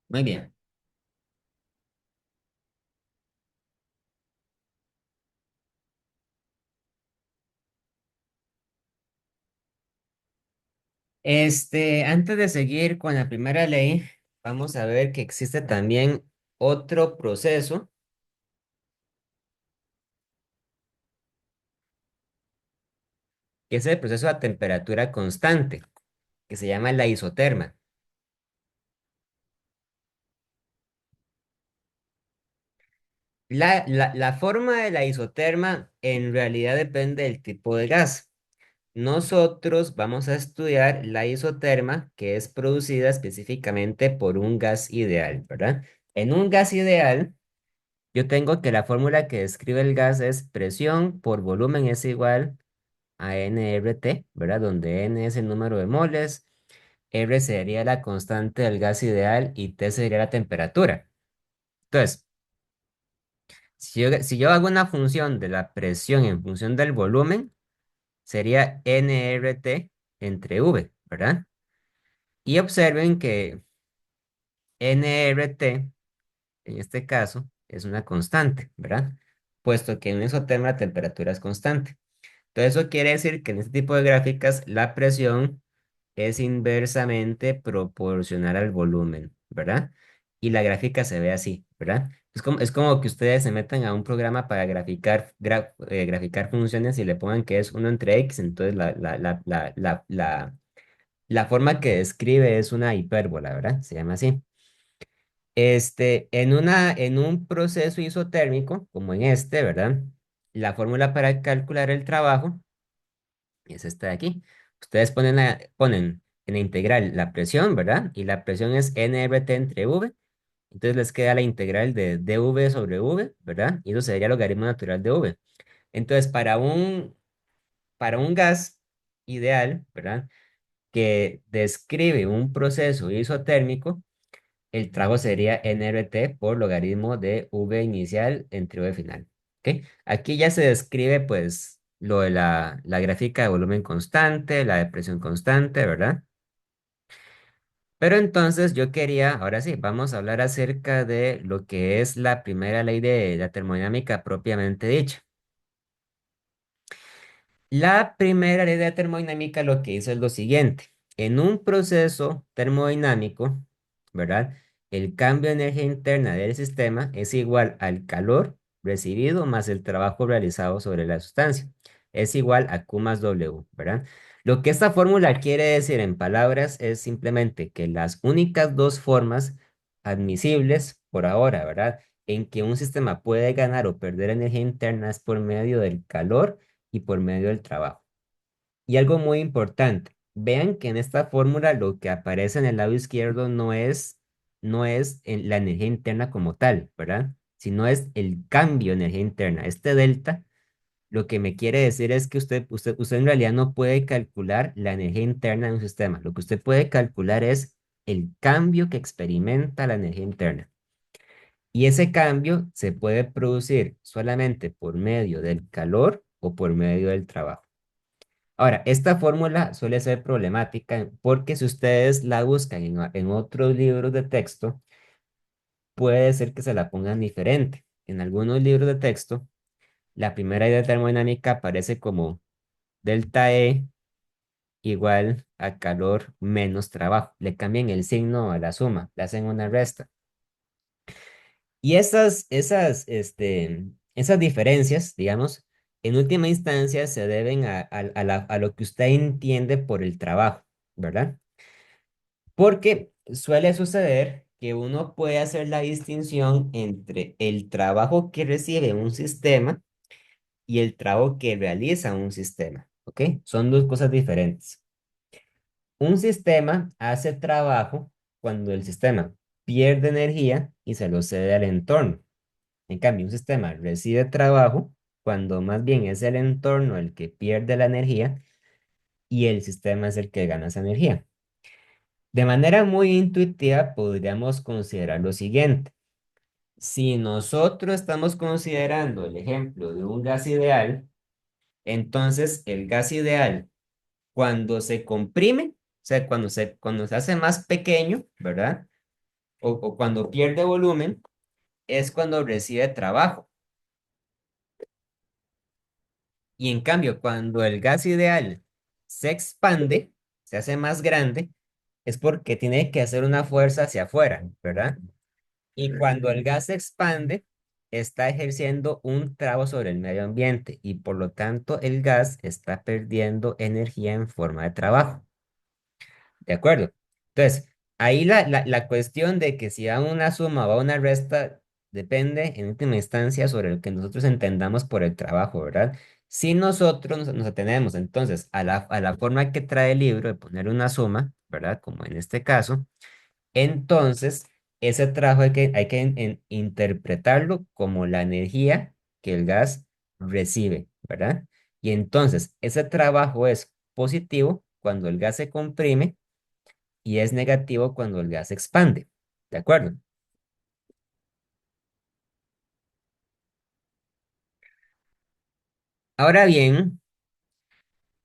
A: Muy bien. Antes de seguir con la primera ley, vamos a ver que existe también otro proceso, que es el proceso a temperatura constante, que se llama la isoterma. La forma de la isoterma en realidad depende del tipo de gas. Nosotros vamos a estudiar la isoterma que es producida específicamente por un gas ideal, ¿verdad? En un gas ideal, yo tengo que la fórmula que describe el gas es presión por volumen es igual a nRT, ¿verdad? Donde N es el número de moles, R sería la constante del gas ideal y T sería la temperatura. Entonces, si yo hago una función de la presión en función del volumen, sería nRT entre V, ¿verdad? Y observen que nRT, en este caso, es una constante, ¿verdad? Puesto que en un isoterma la temperatura es constante. Entonces, eso quiere decir que en este tipo de gráficas la presión es inversamente proporcional al volumen, ¿verdad? Y la gráfica se ve así, ¿verdad? Es como que ustedes se metan a un programa para graficar funciones y le pongan que es uno entre x, entonces la forma que describe es una hipérbola, ¿verdad? Se llama así. En un proceso isotérmico, como en este, ¿verdad? La fórmula para calcular el trabajo es esta de aquí. Ustedes ponen en la integral la presión, ¿verdad? Y la presión es nRT entre V. Entonces les queda la integral de dV sobre V, ¿verdad? Y eso sería el logaritmo natural de V. Entonces, para un gas ideal, ¿verdad? Que describe un proceso isotérmico, el trabajo sería nRT por logaritmo de V inicial entre V final. ¿Ok? Aquí ya se describe pues lo de la gráfica de volumen constante, la de presión constante, ¿verdad? Pero entonces yo quería, ahora sí, vamos a hablar acerca de lo que es la primera ley de la termodinámica propiamente dicha. La primera ley de la termodinámica lo que hizo es lo siguiente. En un proceso termodinámico, ¿verdad? El cambio de energía interna del sistema es igual al calor recibido más el trabajo realizado sobre la sustancia. Es igual a Q más W, ¿verdad? Lo que esta fórmula quiere decir en palabras es simplemente que las únicas dos formas admisibles por ahora, ¿verdad? En que un sistema puede ganar o perder energía interna es por medio del calor y por medio del trabajo. Y algo muy importante, vean que en esta fórmula lo que aparece en el lado izquierdo no es la energía interna como tal, ¿verdad? Sino es el cambio de energía interna. Este delta lo que me quiere decir es que usted en realidad no puede calcular la energía interna de un sistema. Lo que usted puede calcular es el cambio que experimenta la energía interna. Y ese cambio se puede producir solamente por medio del calor o por medio del trabajo. Ahora, esta fórmula suele ser problemática porque si ustedes la buscan en otros libros de texto, puede ser que se la pongan diferente. En algunos libros de texto, la primera idea de termodinámica aparece como delta E igual a calor menos trabajo. Le cambian el signo a la suma, le hacen una resta. Y esas diferencias, digamos, en última instancia se deben a lo que usted entiende por el trabajo, ¿verdad? Porque suele suceder que uno puede hacer la distinción entre el trabajo que recibe un sistema y el trabajo que realiza un sistema, ¿ok? Son dos cosas diferentes. Un sistema hace trabajo cuando el sistema pierde energía y se lo cede al entorno. En cambio, un sistema recibe trabajo cuando más bien es el entorno el que pierde la energía y el sistema es el que gana esa energía. De manera muy intuitiva, podríamos considerar lo siguiente. Si nosotros estamos considerando el ejemplo de un gas ideal, entonces el gas ideal, cuando se comprime, o sea, cuando se hace más pequeño, ¿verdad? O cuando pierde volumen, es cuando recibe trabajo. Y en cambio, cuando el gas ideal se expande, se hace más grande, es porque tiene que hacer una fuerza hacia afuera, ¿verdad? Y cuando el gas se expande, está ejerciendo un trabajo sobre el medio ambiente y por lo tanto el gas está perdiendo energía en forma de trabajo. ¿De acuerdo? Entonces, ahí la cuestión de que si va una suma o va una resta depende en última instancia sobre lo que nosotros entendamos por el trabajo, ¿verdad? Si nosotros nos atenemos entonces a la forma que trae el libro de poner una suma, ¿verdad? Como en este caso, entonces ese trabajo hay que interpretarlo como la energía que el gas recibe, ¿verdad? Y entonces ese trabajo es positivo cuando el gas se comprime y es negativo cuando el gas se expande. ¿De acuerdo? Ahora bien,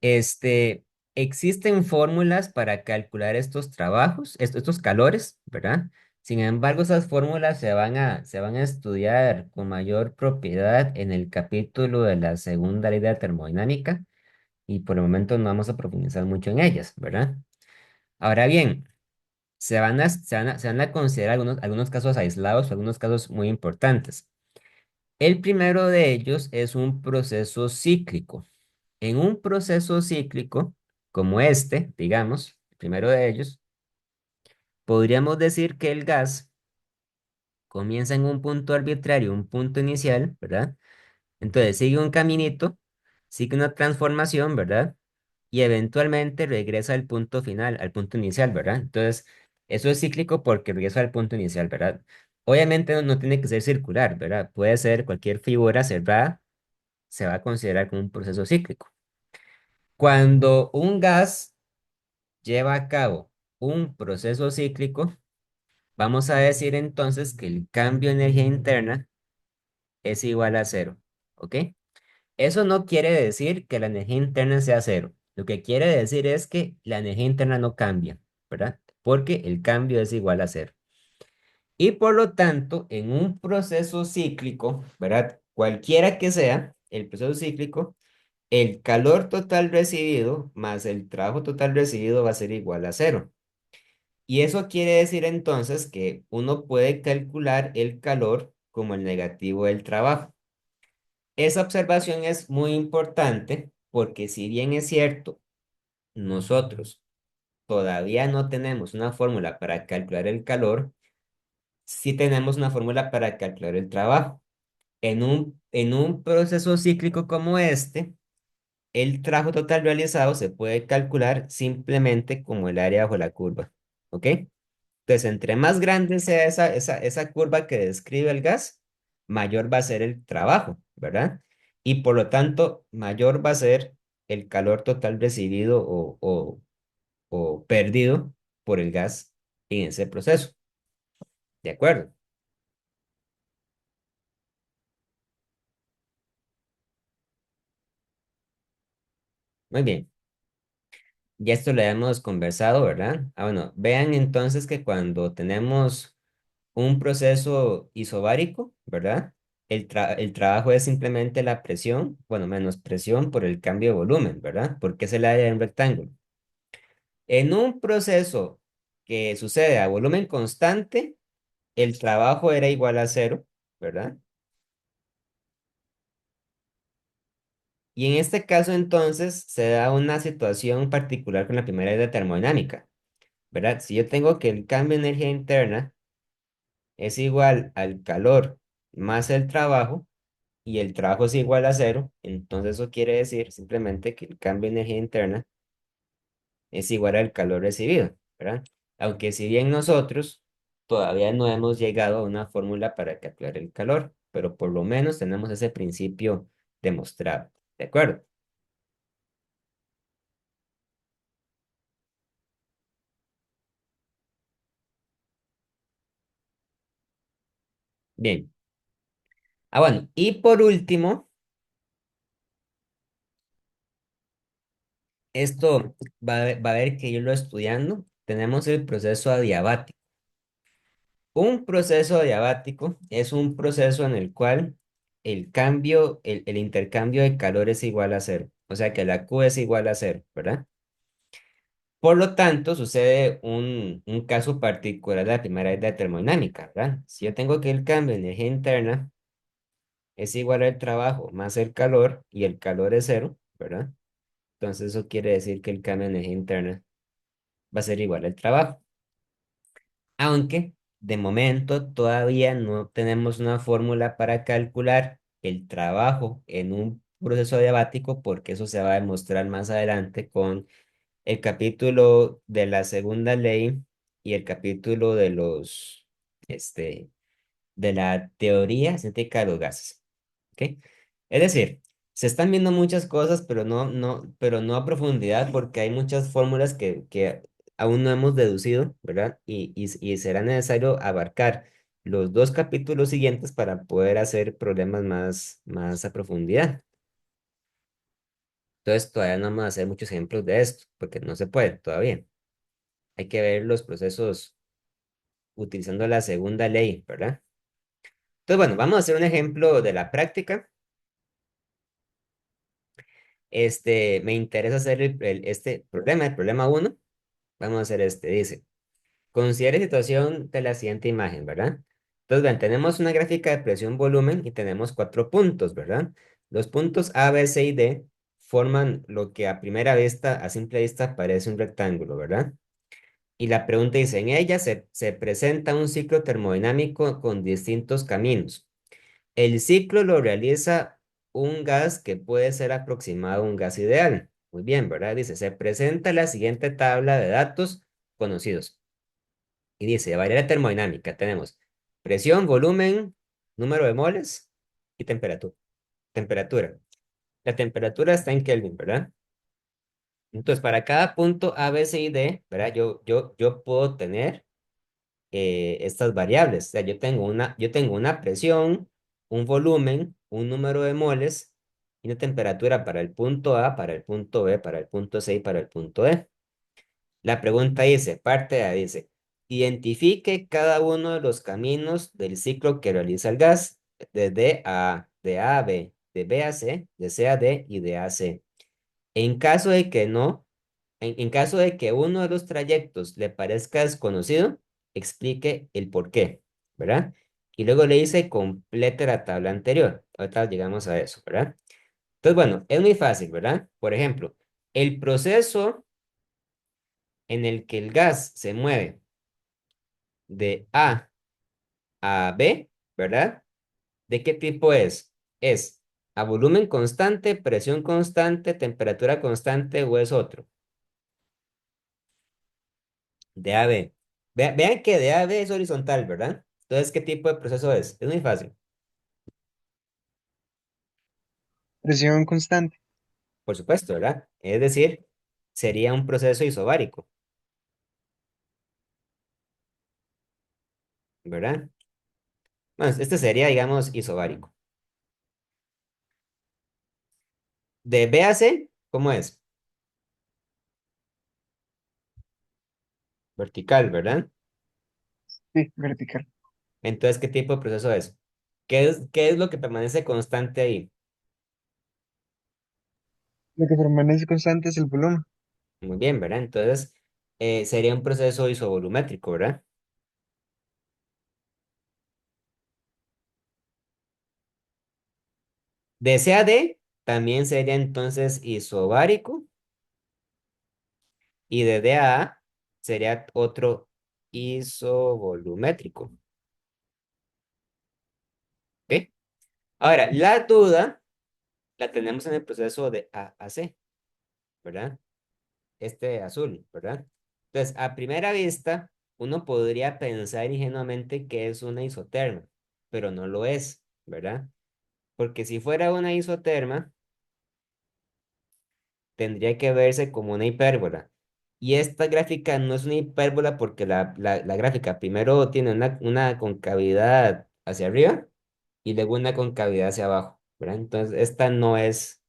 A: este, existen fórmulas para calcular estos trabajos, estos calores, ¿verdad? Sin embargo, esas fórmulas se van a estudiar con mayor propiedad en el capítulo de la segunda ley de la termodinámica y por el momento no vamos a profundizar mucho en ellas, ¿verdad? Ahora bien, se van a considerar algunos casos aislados, algunos casos muy importantes. El primero de ellos es un proceso cíclico. En un proceso cíclico, como este, digamos, el primero de ellos, podríamos decir que el gas comienza en un punto arbitrario, un punto inicial, ¿verdad? Entonces sigue un caminito, sigue una transformación, ¿verdad? Y eventualmente regresa al punto final, al punto inicial, ¿verdad? Entonces, eso es cíclico porque regresa al punto inicial, ¿verdad? Obviamente no tiene que ser circular, ¿verdad? Puede ser cualquier figura cerrada, se va a considerar como un proceso cíclico. Cuando un gas lleva a cabo un proceso cíclico, vamos a decir entonces que el cambio de energía interna es igual a cero, ¿ok? Eso no quiere decir que la energía interna sea cero. Lo que quiere decir es que la energía interna no cambia, ¿verdad? Porque el cambio es igual a cero. Y por lo tanto, en un proceso cíclico, ¿verdad? Cualquiera que sea el proceso cíclico, el calor total recibido más el trabajo total recibido va a ser igual a cero. Y eso quiere decir entonces que uno puede calcular el calor como el negativo del trabajo. Esa observación es muy importante porque si bien es cierto, nosotros todavía no tenemos una fórmula para calcular el calor, sí tenemos una fórmula para calcular el trabajo. En un proceso cíclico como este, el trabajo total realizado se puede calcular simplemente como el área bajo la curva. ¿Ok? Entonces, entre más grande sea esa curva que describe el gas, mayor va a ser el trabajo, ¿verdad? Y por lo tanto, mayor va a ser el calor total recibido o perdido por el gas en ese proceso. ¿De acuerdo? Muy bien. Ya esto lo hemos conversado, ¿verdad? Ah, bueno, vean entonces que cuando tenemos un proceso isobárico, ¿verdad? El trabajo es simplemente la presión, bueno, menos presión por el cambio de volumen, ¿verdad? Porque es el área de un rectángulo. En un proceso que sucede a volumen constante, el trabajo era igual a cero, ¿verdad? Y en este caso entonces se da una situación particular con la primera ley de termodinámica, ¿verdad? Si yo tengo que el cambio de energía interna es igual al calor más el trabajo, y el trabajo es igual a cero, entonces eso quiere decir simplemente que el cambio de energía interna es igual al calor recibido, ¿verdad? Aunque si bien nosotros todavía no hemos llegado a una fórmula para calcular el calor, pero por lo menos tenemos ese principio demostrado, ¿de acuerdo? Bien. Ah, bueno, y por último, esto va a ver que irlo estudiando, tenemos el proceso adiabático. Un proceso diabático es un proceso en el cual el intercambio de calor es igual a cero. O sea que la Q es igual a cero, ¿verdad? Por lo tanto, sucede un caso particular de la primera ley de termodinámica, ¿verdad? Si yo tengo que el cambio de energía interna es igual al trabajo más el calor y el calor es cero, ¿verdad? Entonces eso quiere decir que el cambio de energía interna va a ser igual al trabajo. Aunque de momento todavía no tenemos una fórmula para calcular el trabajo en un proceso diabático, porque eso se va a demostrar más adelante con el capítulo de la segunda ley y el capítulo de este, de la teoría científica de los gases. ¿Ok? Es decir, se están viendo muchas cosas, pero no a profundidad, porque hay muchas fórmulas que aún no hemos deducido, ¿verdad? Y será necesario abarcar los dos capítulos siguientes para poder hacer problemas más a profundidad. Entonces, todavía no vamos a hacer muchos ejemplos de esto, porque no se puede todavía. Hay que ver los procesos utilizando la segunda ley, ¿verdad? Entonces, bueno, vamos a hacer un ejemplo de la práctica. Me interesa hacer este problema, el problema uno. Vamos a hacer este, dice, considere situación de la siguiente imagen, ¿verdad? Entonces, vean, tenemos una gráfica de presión-volumen y tenemos cuatro puntos, ¿verdad? Los puntos A, B, C y D forman lo que a primera vista, a simple vista, parece un rectángulo, ¿verdad? Y la pregunta dice, en ella se presenta un ciclo termodinámico con distintos caminos. El ciclo lo realiza un gas que puede ser aproximado a un gas ideal. Muy bien, ¿verdad? Dice, se presenta la siguiente tabla de datos conocidos. Y dice, variable termodinámica, tenemos presión, volumen, número de moles y temperatura. Temperatura. La temperatura está en Kelvin, ¿verdad? Entonces, para cada punto A, B, C y D, ¿verdad? Yo puedo tener estas variables. O sea, yo tengo una presión, un volumen, un número de moles y una temperatura para el punto A, para el punto B, para el punto C y para el punto D. La pregunta dice, parte A dice, identifique cada uno de los caminos del ciclo que realiza el gas, de A a B, de B a C, de C a D y de A a C. En caso de que no, en caso de que uno de los trayectos le parezca desconocido, explique el por qué, ¿verdad? Y luego le dice complete la tabla anterior. Ahorita llegamos a eso, ¿verdad? Entonces, bueno, es muy fácil, ¿verdad? Por ejemplo, el proceso en el que el gas se mueve de A a B, ¿verdad? ¿De qué tipo es? ¿Es a volumen constante, presión constante, temperatura constante o es otro? De A a B. Vean que de A a B es horizontal, ¿verdad? Entonces, ¿qué tipo de proceso es? Es muy fácil.
B: Presión constante.
A: Por supuesto, ¿verdad? Es decir, sería un proceso isobárico, ¿verdad? Bueno, este sería, digamos, isobárico. De B a C, ¿cómo es? vertical, ¿verdad?
B: Sí, vertical.
A: Entonces, ¿qué tipo de proceso es? ¿Qué es lo que permanece constante ahí?
B: Lo que permanece constante es el volumen.
A: Muy bien, ¿verdad? Entonces, sería un proceso isovolumétrico, ¿verdad? De CAD también sería entonces isobárico y de DAA sería otro isovolumétrico. ¿Ok? Ahora, la duda la tenemos en el proceso de A a C, ¿verdad? Este azul, ¿verdad? Entonces, a primera vista, uno podría pensar ingenuamente que es una isoterma, pero no lo es, ¿verdad? Porque si fuera una isoterma, tendría que verse como una hipérbola. Y esta gráfica no es una hipérbola porque la gráfica primero tiene una concavidad hacia arriba y luego una concavidad hacia abajo, ¿verdad? Entonces, esta no es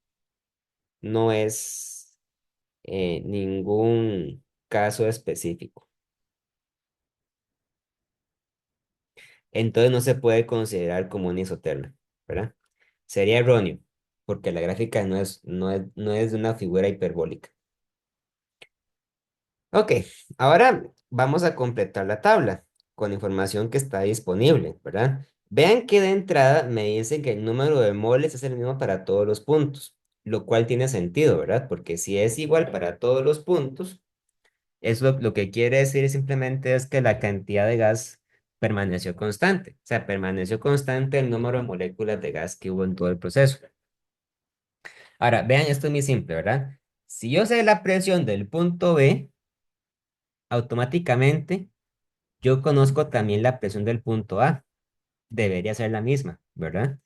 A: ningún caso específico. Entonces no se puede considerar como una isoterma, ¿verdad? Sería erróneo, porque la gráfica no es de una figura hiperbólica. Ok, ahora vamos a completar la tabla con la información que está disponible, ¿verdad? Vean que de entrada me dicen que el número de moles es el mismo para todos los puntos, lo cual tiene sentido, ¿verdad? Porque si es igual para todos los puntos, eso lo que quiere decir simplemente es que la cantidad de gas permaneció constante. O sea, permaneció constante el número de moléculas de gas que hubo en todo el proceso. Ahora, vean, esto es muy simple, ¿verdad? Si yo sé la presión del punto B, automáticamente yo conozco también la presión del punto A. Debería ser la misma, ¿verdad?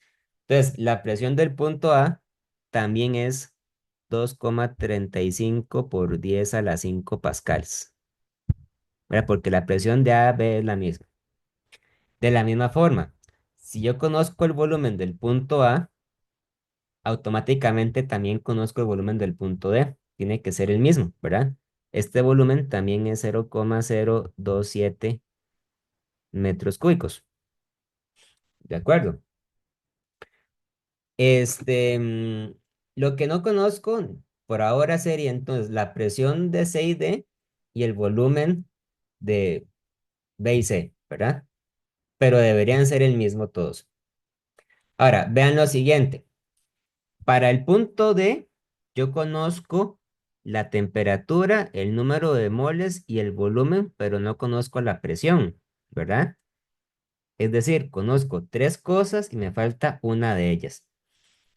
A: Entonces, la presión del punto A también es 2,35 por 10 a la 5 pascales, ¿verdad? Porque la presión de A, B es la misma. De la misma forma, si yo conozco el volumen del punto A, automáticamente también conozco el volumen del punto D. Tiene que ser el mismo, ¿verdad? Este volumen también es 0,027 metros cúbicos. ¿De acuerdo? Este, lo que no conozco por ahora sería entonces la presión de C y D y el volumen de B y C, ¿verdad? Pero deberían ser el mismo todos. Ahora, vean lo siguiente. Para el punto D, yo conozco la temperatura, el número de moles y el volumen, pero no conozco la presión, ¿verdad? Es decir, conozco tres cosas y me falta una de ellas.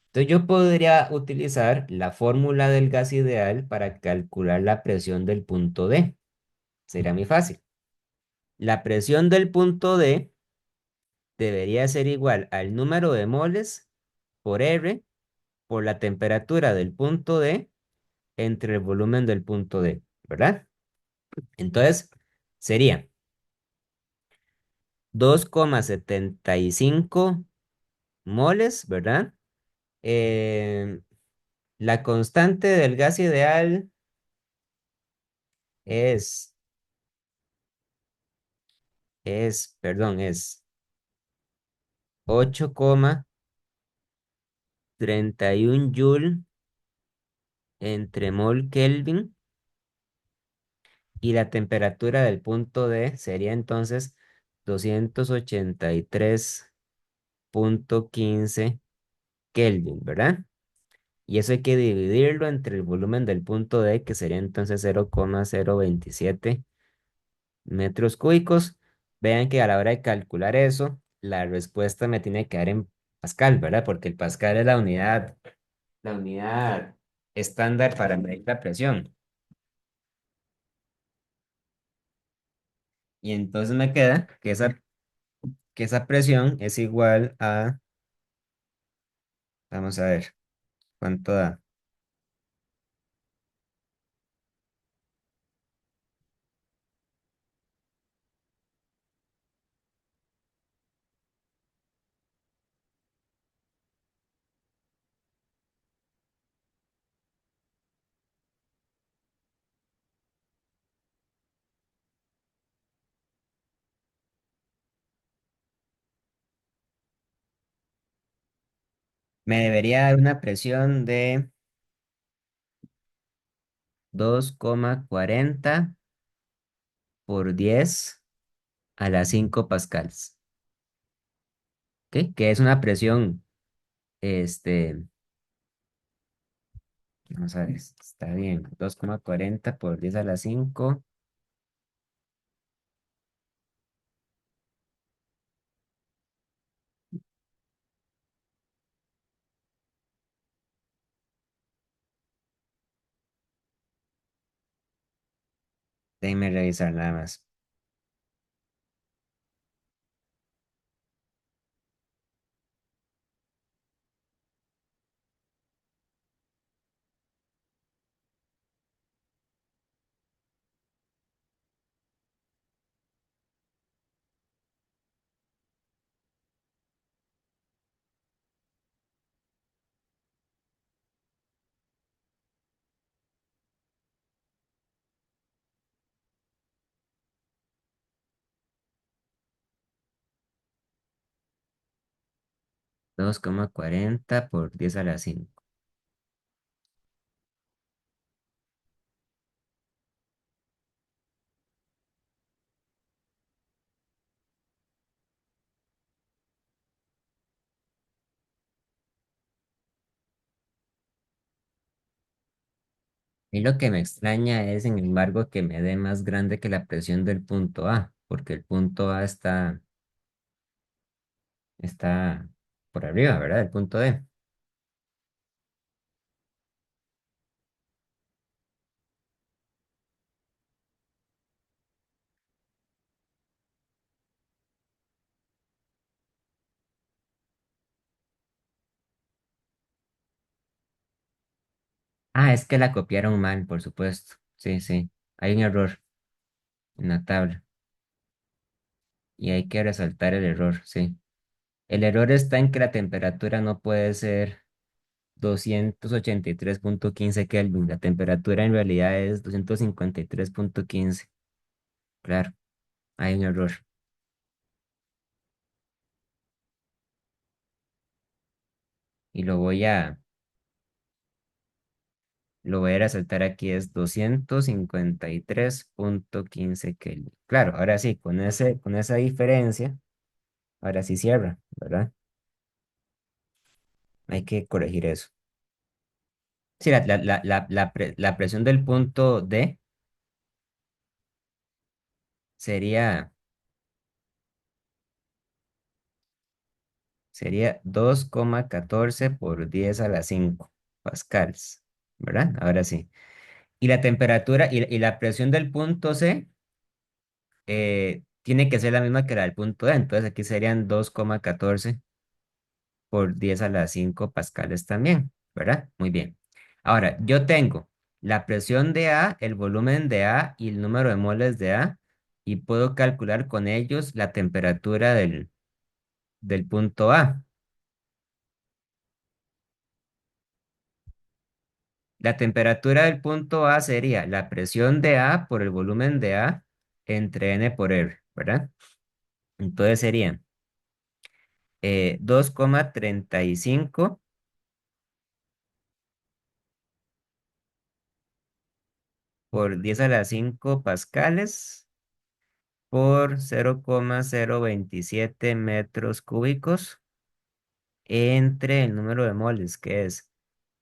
A: Entonces yo podría utilizar la fórmula del gas ideal para calcular la presión del punto D. Sería muy fácil. La presión del punto D debería ser igual al número de moles por R por la temperatura del punto D entre el volumen del punto D, ¿verdad? Entonces, sería 2,75 moles, ¿verdad? Eh, la constante del gas ideal es, perdón, es 8,31 joule entre mol Kelvin y la temperatura del punto D sería entonces 283,15 Kelvin, ¿verdad? Y eso hay que dividirlo entre el volumen del punto D, que sería entonces 0,027 metros cúbicos. Vean que a la hora de calcular eso, la respuesta me tiene que dar en pascal, ¿verdad? Porque el pascal es la unidad estándar para medir la presión. Y entonces me queda que esa presión es igual a, vamos a ver, ¿cuánto da? Me debería dar una presión de 2,40 por 10 a la 5 pascales. ¿Ok? Que es una presión, este, vamos a ver, está bien, 2,40 por 10 a la 5. Déjenme revisar nada más. 2,40 por 10 a la 5. Y lo que me extraña es, sin embargo, que me dé más grande que la presión del punto A, porque el punto A está por arriba, ¿verdad? El punto D. Ah, es que la copiaron mal, por supuesto. Sí, sí. Hay un error en la tabla y hay que resaltar el error, sí. El error está en que la temperatura no puede ser 283,15 Kelvin. La temperatura en realidad es 253,15. Claro, hay un error. Y lo voy a resaltar aquí, es 253,15 Kelvin. Claro, ahora sí, con esa diferencia, ahora sí cierra, ¿verdad? Hay que corregir eso. Sí, la presión del punto D sería, sería 2,14 por 10 a la 5 pascales, ¿verdad? Ahora sí. Y la temperatura y la presión del punto C tiene que ser la misma que la del punto D. Entonces aquí serían 2,14 por 10 a la 5 pascales también, ¿verdad? Muy bien. Ahora, yo tengo la presión de A, el volumen de A y el número de moles de A y puedo calcular con ellos la temperatura del punto A. La temperatura del punto A sería la presión de A por el volumen de A entre N por R, ¿verdad? Entonces serían 2,35 por 10 a la 5 pascales por 0,027 metros cúbicos entre el número de moles, que es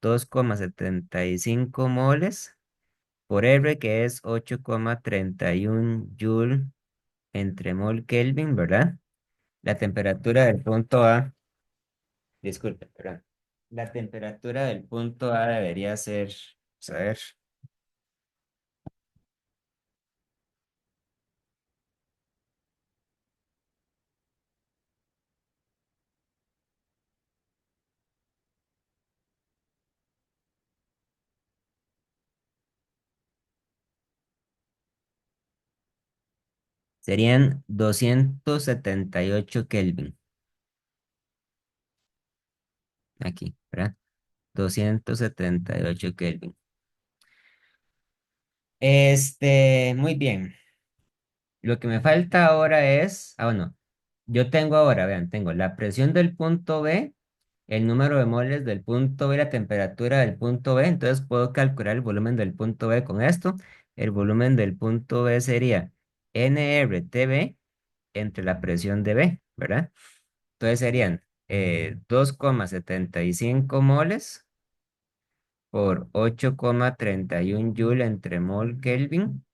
A: 2,75 moles, por R, que es 8,31 joule entre mol Kelvin, ¿verdad? La temperatura del punto A, disculpe, perdón. La temperatura del punto A debería ser, vamos a ver, serían 278 Kelvin, aquí, ¿verdad? 278 Kelvin. Muy bien. Lo que me falta ahora es, bueno, yo tengo ahora, vean, tengo la presión del punto B el número de moles del punto B y la temperatura del punto B. Entonces puedo calcular el volumen del punto B con esto. El volumen del punto B sería nRTB entre la presión de B, ¿verdad? Entonces serían 2,75 moles por 8,31 joule entre mol Kelvin.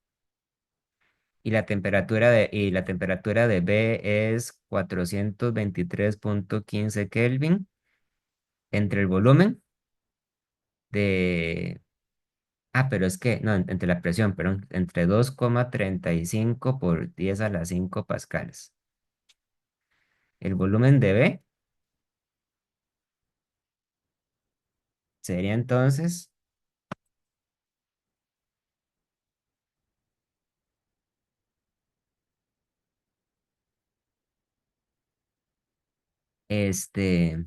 A: Y la temperatura de B es 423,15 Kelvin entre el volumen de... Ah, pero es que, no, entre la presión, perdón, entre 2,35 por 10 a la 5 pascales. El volumen de B sería entonces, este,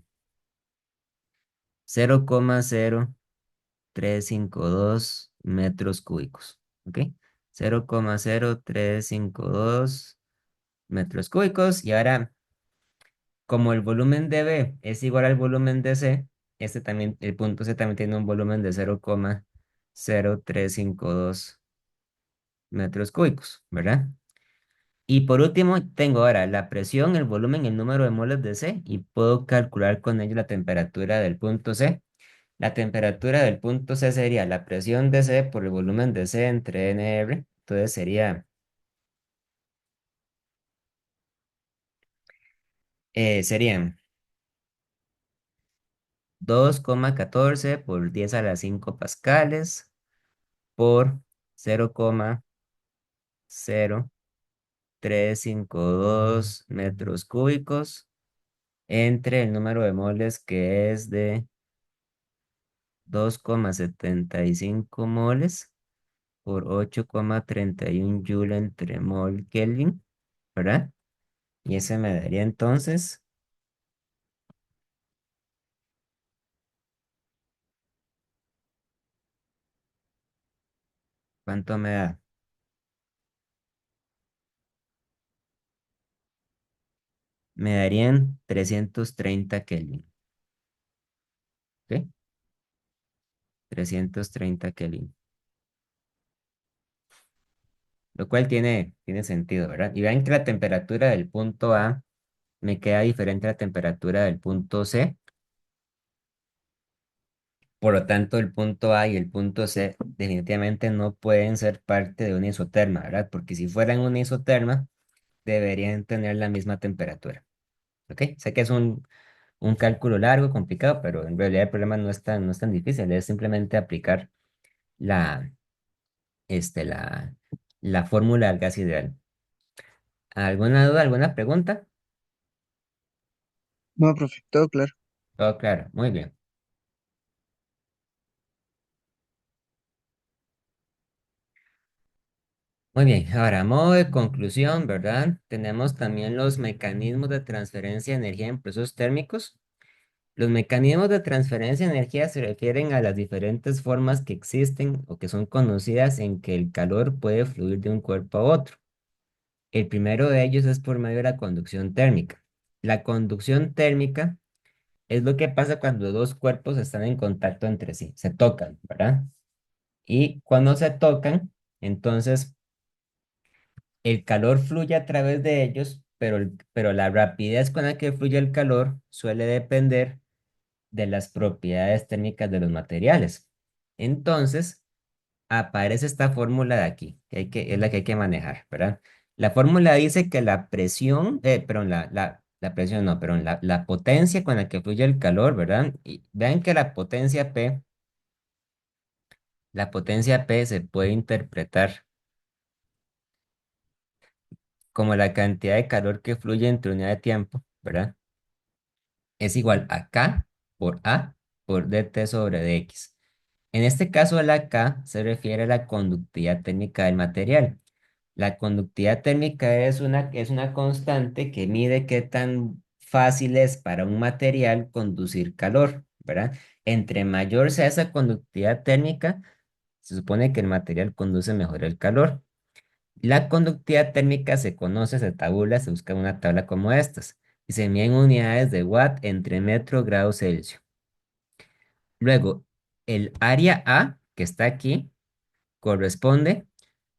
A: 0,0352 metros cúbicos, ¿ok? 0,0352 metros cúbicos. Y ahora, como el volumen de B es igual al volumen de C, este también, el punto C también tiene un volumen de 0,0352 metros cúbicos, ¿verdad? Y por último, tengo ahora la presión, el volumen, el número de moles de C y puedo calcular con ello la temperatura del punto C. La temperatura del punto C sería la presión de C por el volumen de C entre NR. Entonces serían 2,14 por 10 a la 5 pascales por 0,0352 metros cúbicos entre el número de moles que es de 2,75 moles por 8,31 joule entre mol Kelvin, ¿verdad? Y ese me daría entonces, ¿cuánto me da? Me darían 330 Kelvin, ¿ok? 330 Kelvin, lo cual tiene sentido, ¿verdad? Y vean que la temperatura del punto A me queda diferente a la temperatura del punto C. Por lo tanto, el punto A y el punto C definitivamente no pueden ser parte de una isoterma, ¿verdad? Porque si fueran una isoterma, deberían tener la misma temperatura. ¿Ok? Sé que es un cálculo largo, complicado, pero en realidad el problema no es tan difícil, es simplemente aplicar la, la fórmula del gas ideal. ¿Alguna duda, alguna pregunta?
B: No, profe, todo claro.
A: Oh, claro, muy bien. Muy bien, ahora, a modo de conclusión, ¿verdad? Tenemos también los mecanismos de transferencia de energía en procesos térmicos. Los mecanismos de transferencia de energía se refieren a las diferentes formas que existen o que son conocidas en que el calor puede fluir de un cuerpo a otro. El primero de ellos es por medio de la conducción térmica. La conducción térmica es lo que pasa cuando dos cuerpos están en contacto entre sí, se tocan, ¿verdad? Y cuando se tocan, entonces el calor fluye a través de ellos, pero la rapidez con la que fluye el calor suele depender de las propiedades térmicas de los materiales. Entonces, aparece esta fórmula de aquí, es la que hay que manejar, ¿verdad? La fórmula dice que la presión, perdón, la presión no, perdón, la potencia con la que fluye el calor, ¿verdad? Y vean que la potencia P se puede interpretar como la cantidad de calor que fluye entre unidad de tiempo, ¿verdad? Es igual a K por A por dt sobre dx. En este caso, la K se refiere a la conductividad térmica del material. La conductividad térmica es una constante que mide qué tan fácil es para un material conducir calor, ¿verdad? Entre mayor sea esa conductividad térmica, se supone que el material conduce mejor el calor. La conductividad térmica se conoce, se tabula, se busca una tabla como estas. y se mide en unidades de watt entre metro grados Celsius. Luego, el área A, que está aquí, corresponde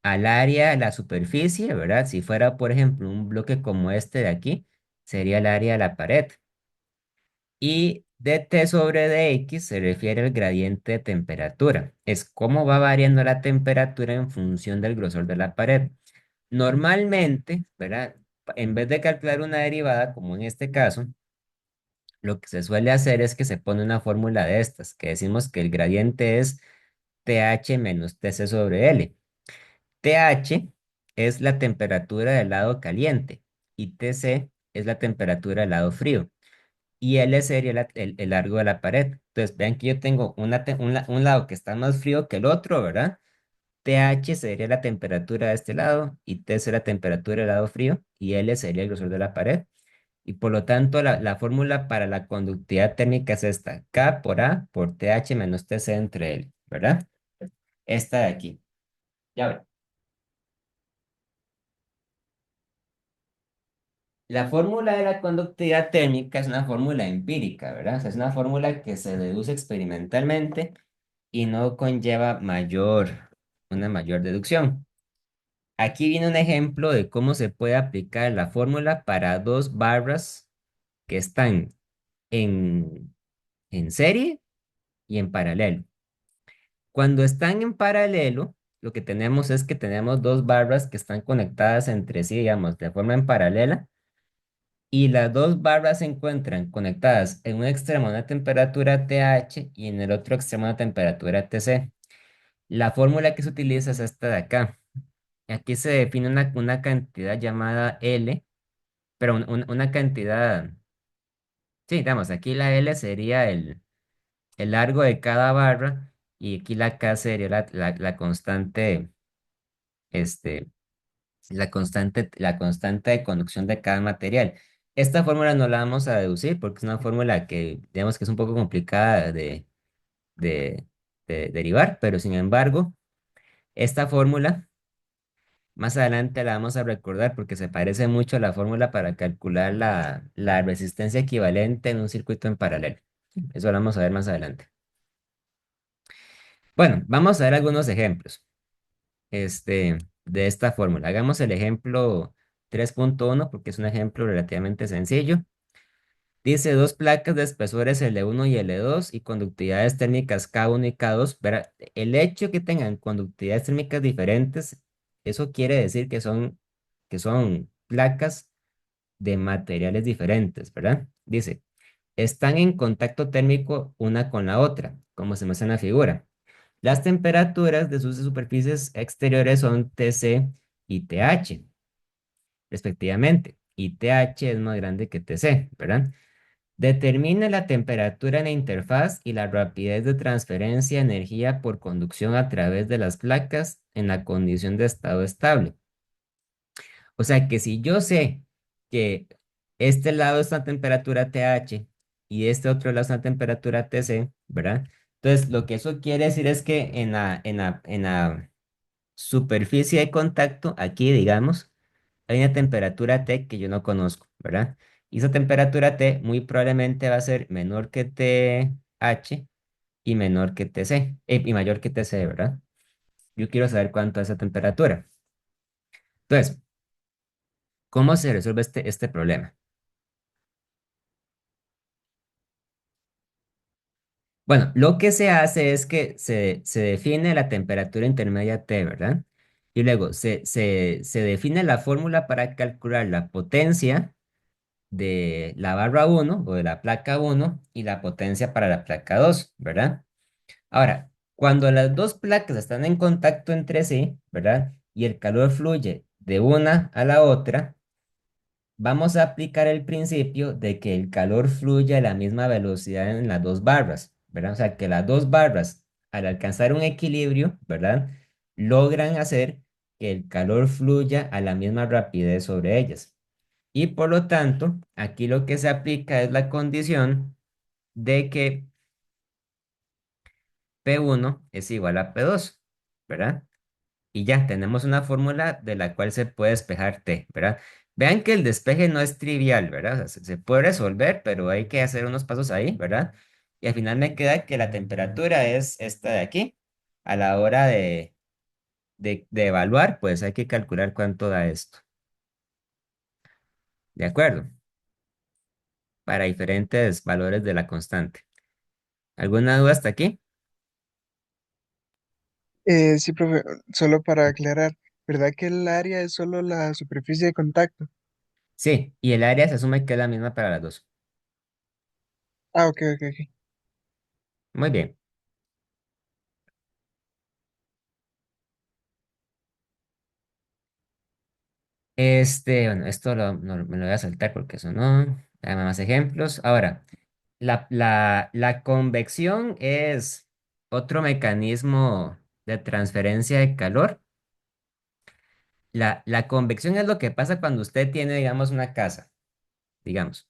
A: al área de la superficie, ¿verdad? Si fuera, por ejemplo, un bloque como este de aquí, sería el área de la pared. Y dt sobre dx se refiere al gradiente de temperatura. Es cómo va variando la temperatura en función del grosor de la pared. Normalmente, ¿verdad? En vez de calcular una derivada, como en este caso, lo que se suele hacer es que se pone una fórmula de estas, que decimos que el gradiente es TH menos TC sobre L. TH es la temperatura del lado caliente y TC es la temperatura del lado frío. Y L sería el largo de la pared. Entonces, vean que yo tengo un lado que está más frío que el otro, ¿verdad? TH sería la temperatura de este lado y T sería la temperatura del lado frío y L sería el grosor de la pared. Y por lo tanto, la fórmula para la conductividad térmica es esta: K por A por TH menos TC entre L, ¿verdad? Esta de aquí. Ya ven. La fórmula de la conductividad térmica es una fórmula empírica, ¿verdad? O sea, es una fórmula que se deduce experimentalmente y no conlleva una mayor deducción. Aquí viene un ejemplo de cómo se puede aplicar la fórmula para dos barras que están en, en serie y en paralelo. Cuando están en paralelo, lo que tenemos es que tenemos dos barras que están conectadas entre sí, digamos, de forma en paralela, y las dos barras se encuentran conectadas en un extremo a una temperatura TH y en el otro extremo a una temperatura TC. La fórmula que se utiliza es esta de acá. Aquí se define una cantidad llamada L, pero una cantidad, sí, digamos, aquí la L sería el largo de cada barra y aquí la K sería la constante, este, la constante de conducción de cada material. Esta fórmula no la vamos a deducir porque es una fórmula que, digamos que es un poco complicada de, de derivar, pero sin embargo, esta fórmula más adelante la vamos a recordar porque se parece mucho a la fórmula para calcular la resistencia equivalente en un circuito en paralelo. Eso lo vamos a ver más adelante. Bueno, vamos a ver algunos ejemplos de esta fórmula. Hagamos el ejemplo 3.1 porque es un ejemplo relativamente sencillo. Dice dos placas de espesores L1 y L2 y conductividades térmicas K1 y K2. Verá, el hecho que tengan conductividades térmicas diferentes, eso quiere decir que son placas de materiales diferentes, ¿verdad? Dice, están en contacto térmico una con la otra, como se muestra en la figura. Las temperaturas de sus superficies exteriores son TC y TH, respectivamente, y TH es más grande que TC, ¿verdad? Determina la temperatura en la interfaz y la rapidez de transferencia de energía por conducción a través de las placas en la condición de estado estable. O sea que si yo sé que este lado es una temperatura TH y este otro lado es una temperatura TC, ¿verdad? Entonces, lo que eso quiere decir es que en la superficie de contacto, aquí digamos, hay una temperatura T que yo no conozco, ¿verdad? Y esa temperatura T muy probablemente va a ser menor que TH y menor que TC, y mayor que TC, ¿verdad? Yo quiero saber cuánto es esa temperatura. Entonces, ¿cómo se resuelve este problema? Bueno, lo que se hace es que se define la temperatura intermedia T, ¿verdad? Y luego se define la fórmula para calcular la potencia de la barra uno o de la placa uno y la potencia para la placa 2, ¿verdad? Ahora, cuando las dos placas están en contacto entre sí, ¿verdad? Y el calor fluye de una a la otra, vamos a aplicar el principio de que el calor fluye a la misma velocidad en las dos barras, ¿verdad? O sea, que las dos barras, al alcanzar un equilibrio, ¿verdad? Logran hacer que el calor fluya a la misma rapidez sobre ellas. Y por lo tanto, aquí lo que se aplica es la condición de que P1 es igual a P2, ¿verdad? Y ya tenemos una fórmula de la cual se puede despejar T, ¿verdad? Vean que el despeje no es trivial, ¿verdad? O sea, se puede resolver, pero hay que hacer unos pasos ahí, ¿verdad? Y al final me queda que la temperatura es esta de aquí. A la hora de evaluar, pues hay que calcular cuánto da esto. ¿De acuerdo? Para diferentes valores de la constante. ¿Alguna duda hasta aquí?
B: Sí, profe, solo para aclarar, ¿verdad que el área es solo la superficie de contacto?
A: Sí, y el área se asume que es la misma para las dos.
B: Ah, ok, ok, ok.
A: Muy bien. Bueno, esto me lo voy a saltar porque eso no. Dame más ejemplos. Ahora, la convección es otro mecanismo de transferencia de calor. La convección es lo que pasa cuando usted tiene, digamos, una casa, digamos,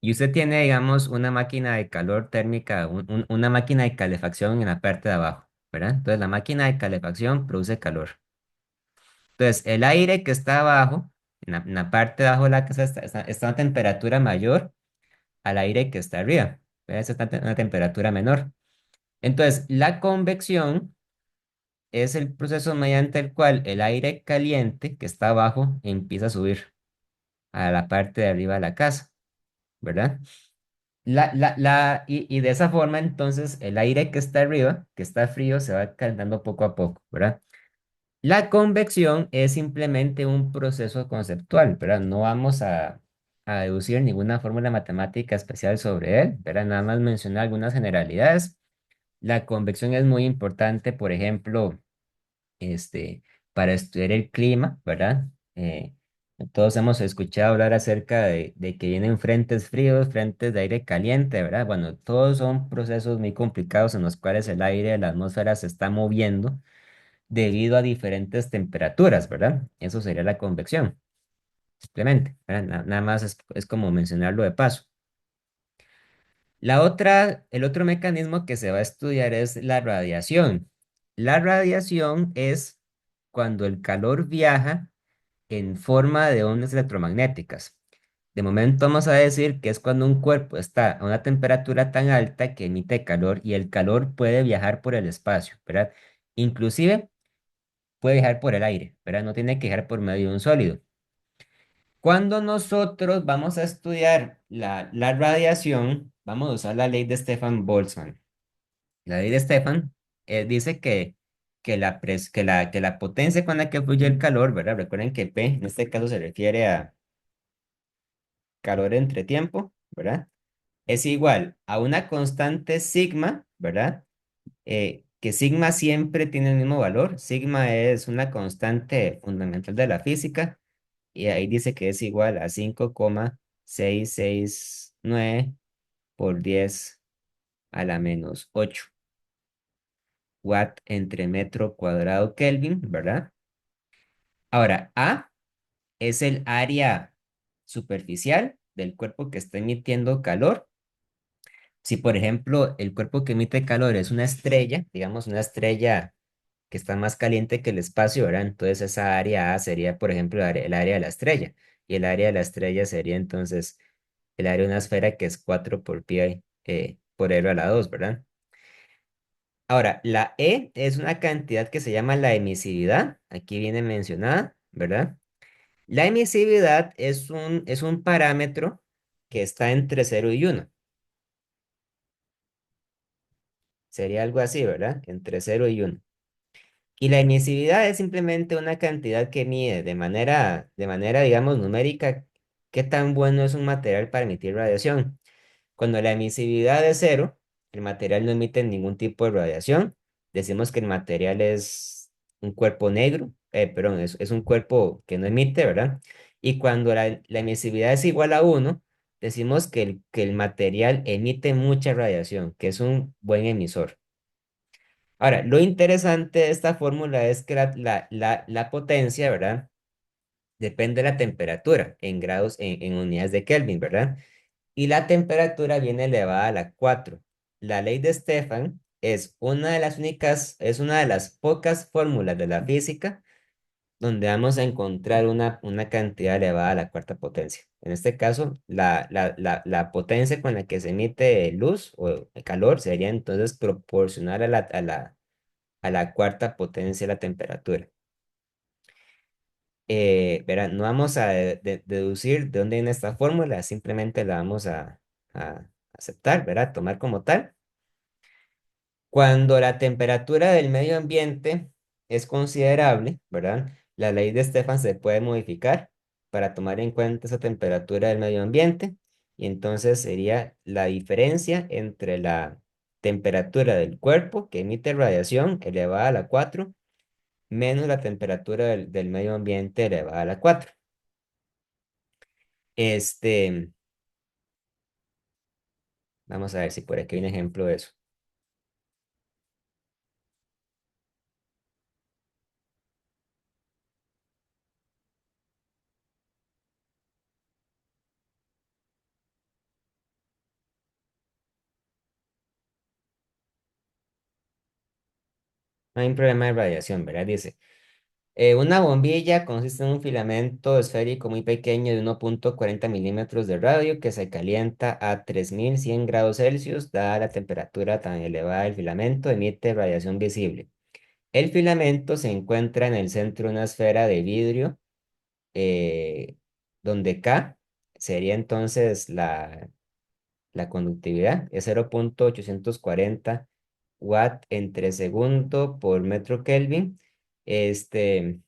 A: y usted tiene, digamos, una máquina de calor térmica, una máquina de calefacción en la parte de abajo, ¿verdad? Entonces, la máquina de calefacción produce calor. Entonces, el aire que está abajo, en la parte de abajo de la casa, está a una temperatura mayor al aire que está arriba, ¿verdad? Está a una temperatura menor. Entonces, la convección es el proceso mediante el cual el aire caliente que está abajo empieza a subir a la parte de arriba de la casa, ¿verdad? Y de esa forma, entonces, el aire que está arriba, que está frío, se va calentando poco a poco, ¿verdad? La convección es simplemente un proceso conceptual, ¿verdad? No vamos a deducir ninguna fórmula matemática especial sobre él, ¿verdad? Nada más mencionar algunas generalidades. La convección es muy importante, por ejemplo, este, para estudiar el clima, ¿verdad? Todos hemos escuchado hablar acerca de que vienen frentes fríos, frentes de aire caliente, ¿verdad? Bueno, todos son procesos muy complicados en los cuales el aire de la atmósfera se está moviendo debido a diferentes temperaturas, ¿verdad? Eso sería la convección, simplemente, ¿verdad? Nada más es como mencionarlo de paso. El otro mecanismo que se va a estudiar es la radiación. La radiación es cuando el calor viaja en forma de ondas electromagnéticas. De momento vamos a decir que es cuando un cuerpo está a una temperatura tan alta que emite calor y el calor puede viajar por el espacio, ¿verdad? Inclusive puede viajar por el aire, ¿verdad? No tiene que viajar por medio de un sólido. Cuando nosotros vamos a estudiar la radiación, vamos a usar la ley de Stefan Boltzmann. La ley de Stefan dice que la potencia con la que fluye el calor, ¿verdad? Recuerden que P en este caso se refiere a calor entre tiempo, ¿verdad? Es igual a una constante sigma, ¿verdad? Que sigma siempre tiene el mismo valor. Sigma es una constante fundamental de la física y ahí dice que es igual a 5,669 por 10 a la menos 8 watt entre metro cuadrado Kelvin, ¿verdad? Ahora, A es el área superficial del cuerpo que está emitiendo calor. Si, por ejemplo, el cuerpo que emite calor es una estrella, digamos una estrella que está más caliente que el espacio, ¿verdad? Entonces esa área A sería, por ejemplo, el área de la estrella. Y el área de la estrella sería entonces el área de una esfera que es 4 por pi por r a la 2, ¿verdad? Ahora, la E es una cantidad que se llama la emisividad. Aquí viene mencionada, ¿verdad? La emisividad es un parámetro que está entre 0 y 1. Sería algo así, ¿verdad? Entre 0 y 1. Y la emisividad es simplemente una cantidad que mide de manera, digamos, numérica qué tan bueno es un material para emitir radiación. Cuando la emisividad es 0, el material no emite ningún tipo de radiación. Decimos que el material es un cuerpo negro, perdón, es un cuerpo que no emite, ¿verdad? Y cuando la emisividad es igual a 1, decimos que el material emite mucha radiación, que es un buen emisor. Ahora, lo interesante de esta fórmula es que la potencia, ¿verdad? Depende de la temperatura en grados, en unidades de Kelvin, ¿verdad? Y la temperatura viene elevada a la 4. La ley de Stefan es una de las únicas, es una de las pocas fórmulas de la física donde vamos a encontrar una cantidad elevada a la cuarta potencia. En este caso, la potencia con la que se emite luz o calor sería entonces proporcional a la cuarta potencia de la temperatura. Verán, no vamos a deducir de dónde viene esta fórmula, simplemente la vamos a aceptar, ¿verdad? Tomar como tal. Cuando la temperatura del medio ambiente es considerable, ¿verdad? La ley de Stefan se puede modificar para tomar en cuenta esa temperatura del medio ambiente y entonces sería la diferencia entre la temperatura del cuerpo que emite radiación elevada a la 4 menos la temperatura del medio ambiente elevada a la 4. Este, vamos a ver si por aquí hay un ejemplo de eso. No hay un problema de radiación, ¿verdad? Dice. Una bombilla consiste en un filamento esférico muy pequeño de 1,40 milímetros de radio que se calienta a 3100 grados Celsius. Dada la temperatura tan elevada del filamento, emite radiación visible. El filamento se encuentra en el centro de una esfera de vidrio, eh, donde K sería entonces la conductividad, es 0,840 watt entre segundo por metro Kelvin. Este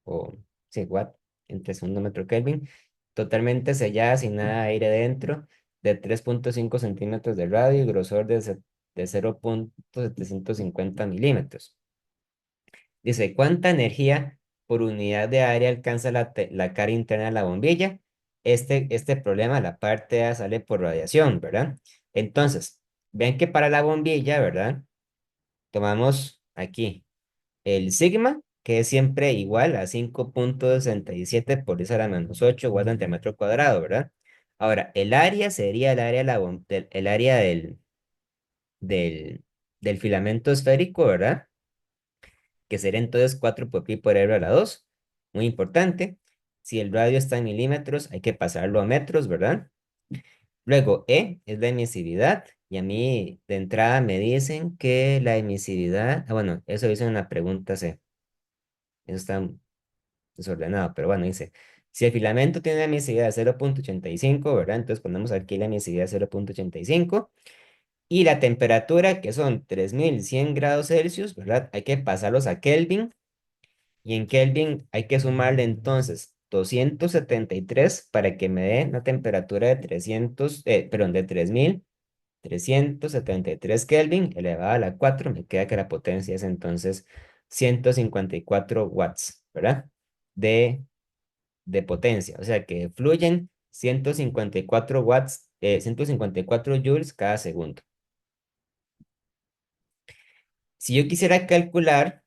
A: o sí, watt entre segundo metro Kelvin, totalmente sellada sin nada de aire dentro, de 3,5 centímetros de radio y grosor de 0,750 milímetros. Dice, ¿cuánta energía por unidad de área alcanza la cara interna de la bombilla? Este problema, la parte A sale por radiación, ¿verdad? Entonces, ven que para la bombilla, ¿verdad? Tomamos aquí el sigma, que es siempre igual a 5,67 por 10 a la -8 watts ante metro cuadrado, ¿verdad? Ahora, el área sería el área, el área del, del filamento esférico, ¿verdad? Que sería entonces 4 por pi por r a la 2. Muy importante. Si el radio está en milímetros, hay que pasarlo a metros, ¿verdad? Luego, E es la emisividad. Y a mí de entrada me dicen que la emisividad, bueno, eso dice en la pregunta C. Eso está desordenado, pero bueno, dice, si el filamento tiene una emisividad de 0,85, ¿verdad? Entonces ponemos aquí la emisividad de 0,85 y la temperatura, que son 3100 grados Celsius, ¿verdad? Hay que pasarlos a Kelvin y en Kelvin hay que sumarle entonces 273 para que me dé una temperatura de 3373 Kelvin elevada a la 4, me queda que la potencia es entonces 154 watts, ¿verdad? De de potencia, o sea que fluyen 154 watts, 154 joules cada segundo. Si yo quisiera calcular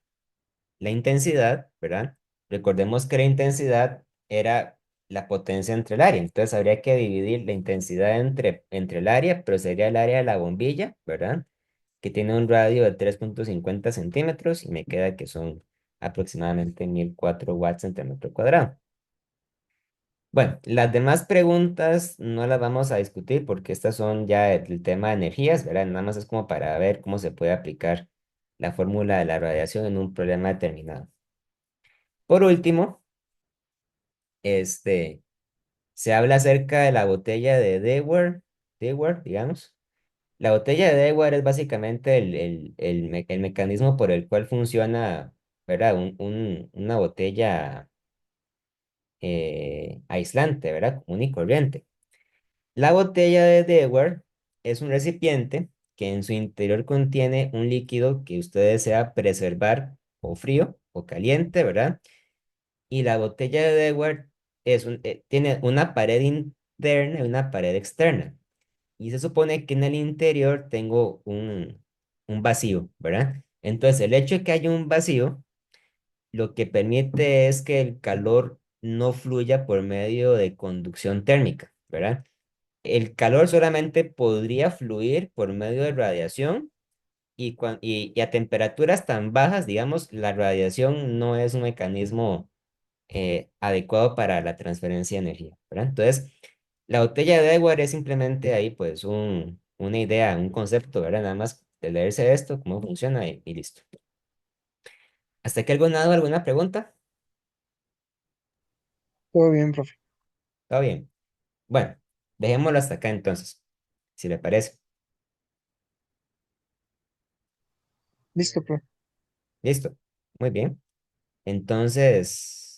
A: la intensidad, ¿verdad? Recordemos que la intensidad era la potencia entre el área, entonces habría que dividir la intensidad entre el área, pero sería el área de la bombilla, ¿verdad? Que tiene un radio de 3,50 centímetros y me queda que son aproximadamente 1004 watts entre metro cuadrado. Bueno, las demás preguntas no las vamos a discutir porque estas son ya el tema de energías, ¿verdad? Nada más es como para ver cómo se puede aplicar la fórmula de la radiación en un problema determinado. Por último, este, se habla acerca de la botella de Dewar, digamos. La botella de Dewar es básicamente el mecanismo por el cual funciona, ¿verdad? Una botella aislante, ¿verdad? Común y corriente. La botella de Dewar es un recipiente que en su interior contiene un líquido que usted desea preservar o frío o caliente, ¿verdad? Y la botella de Dewar tiene una pared interna y una pared externa. Y se supone que en el interior tengo un vacío, ¿verdad? Entonces, el hecho de que haya un vacío, lo que permite es que el calor no fluya por medio de conducción térmica, ¿verdad? El calor solamente podría fluir por medio de radiación y a temperaturas tan bajas, digamos, la radiación no es un mecanismo adecuado para la transferencia de energía, ¿verdad? Entonces, la botella de Dewar es simplemente ahí, pues, una idea, un concepto, ¿verdad? Nada más de leerse esto, cómo funciona y listo. ¿Hasta aquí alguna pregunta?
B: Todo bien, profe.
A: Todo bien. Bueno, dejémoslo hasta acá entonces, si le parece.
B: Listo, profe.
A: Listo. Muy bien. Entonces...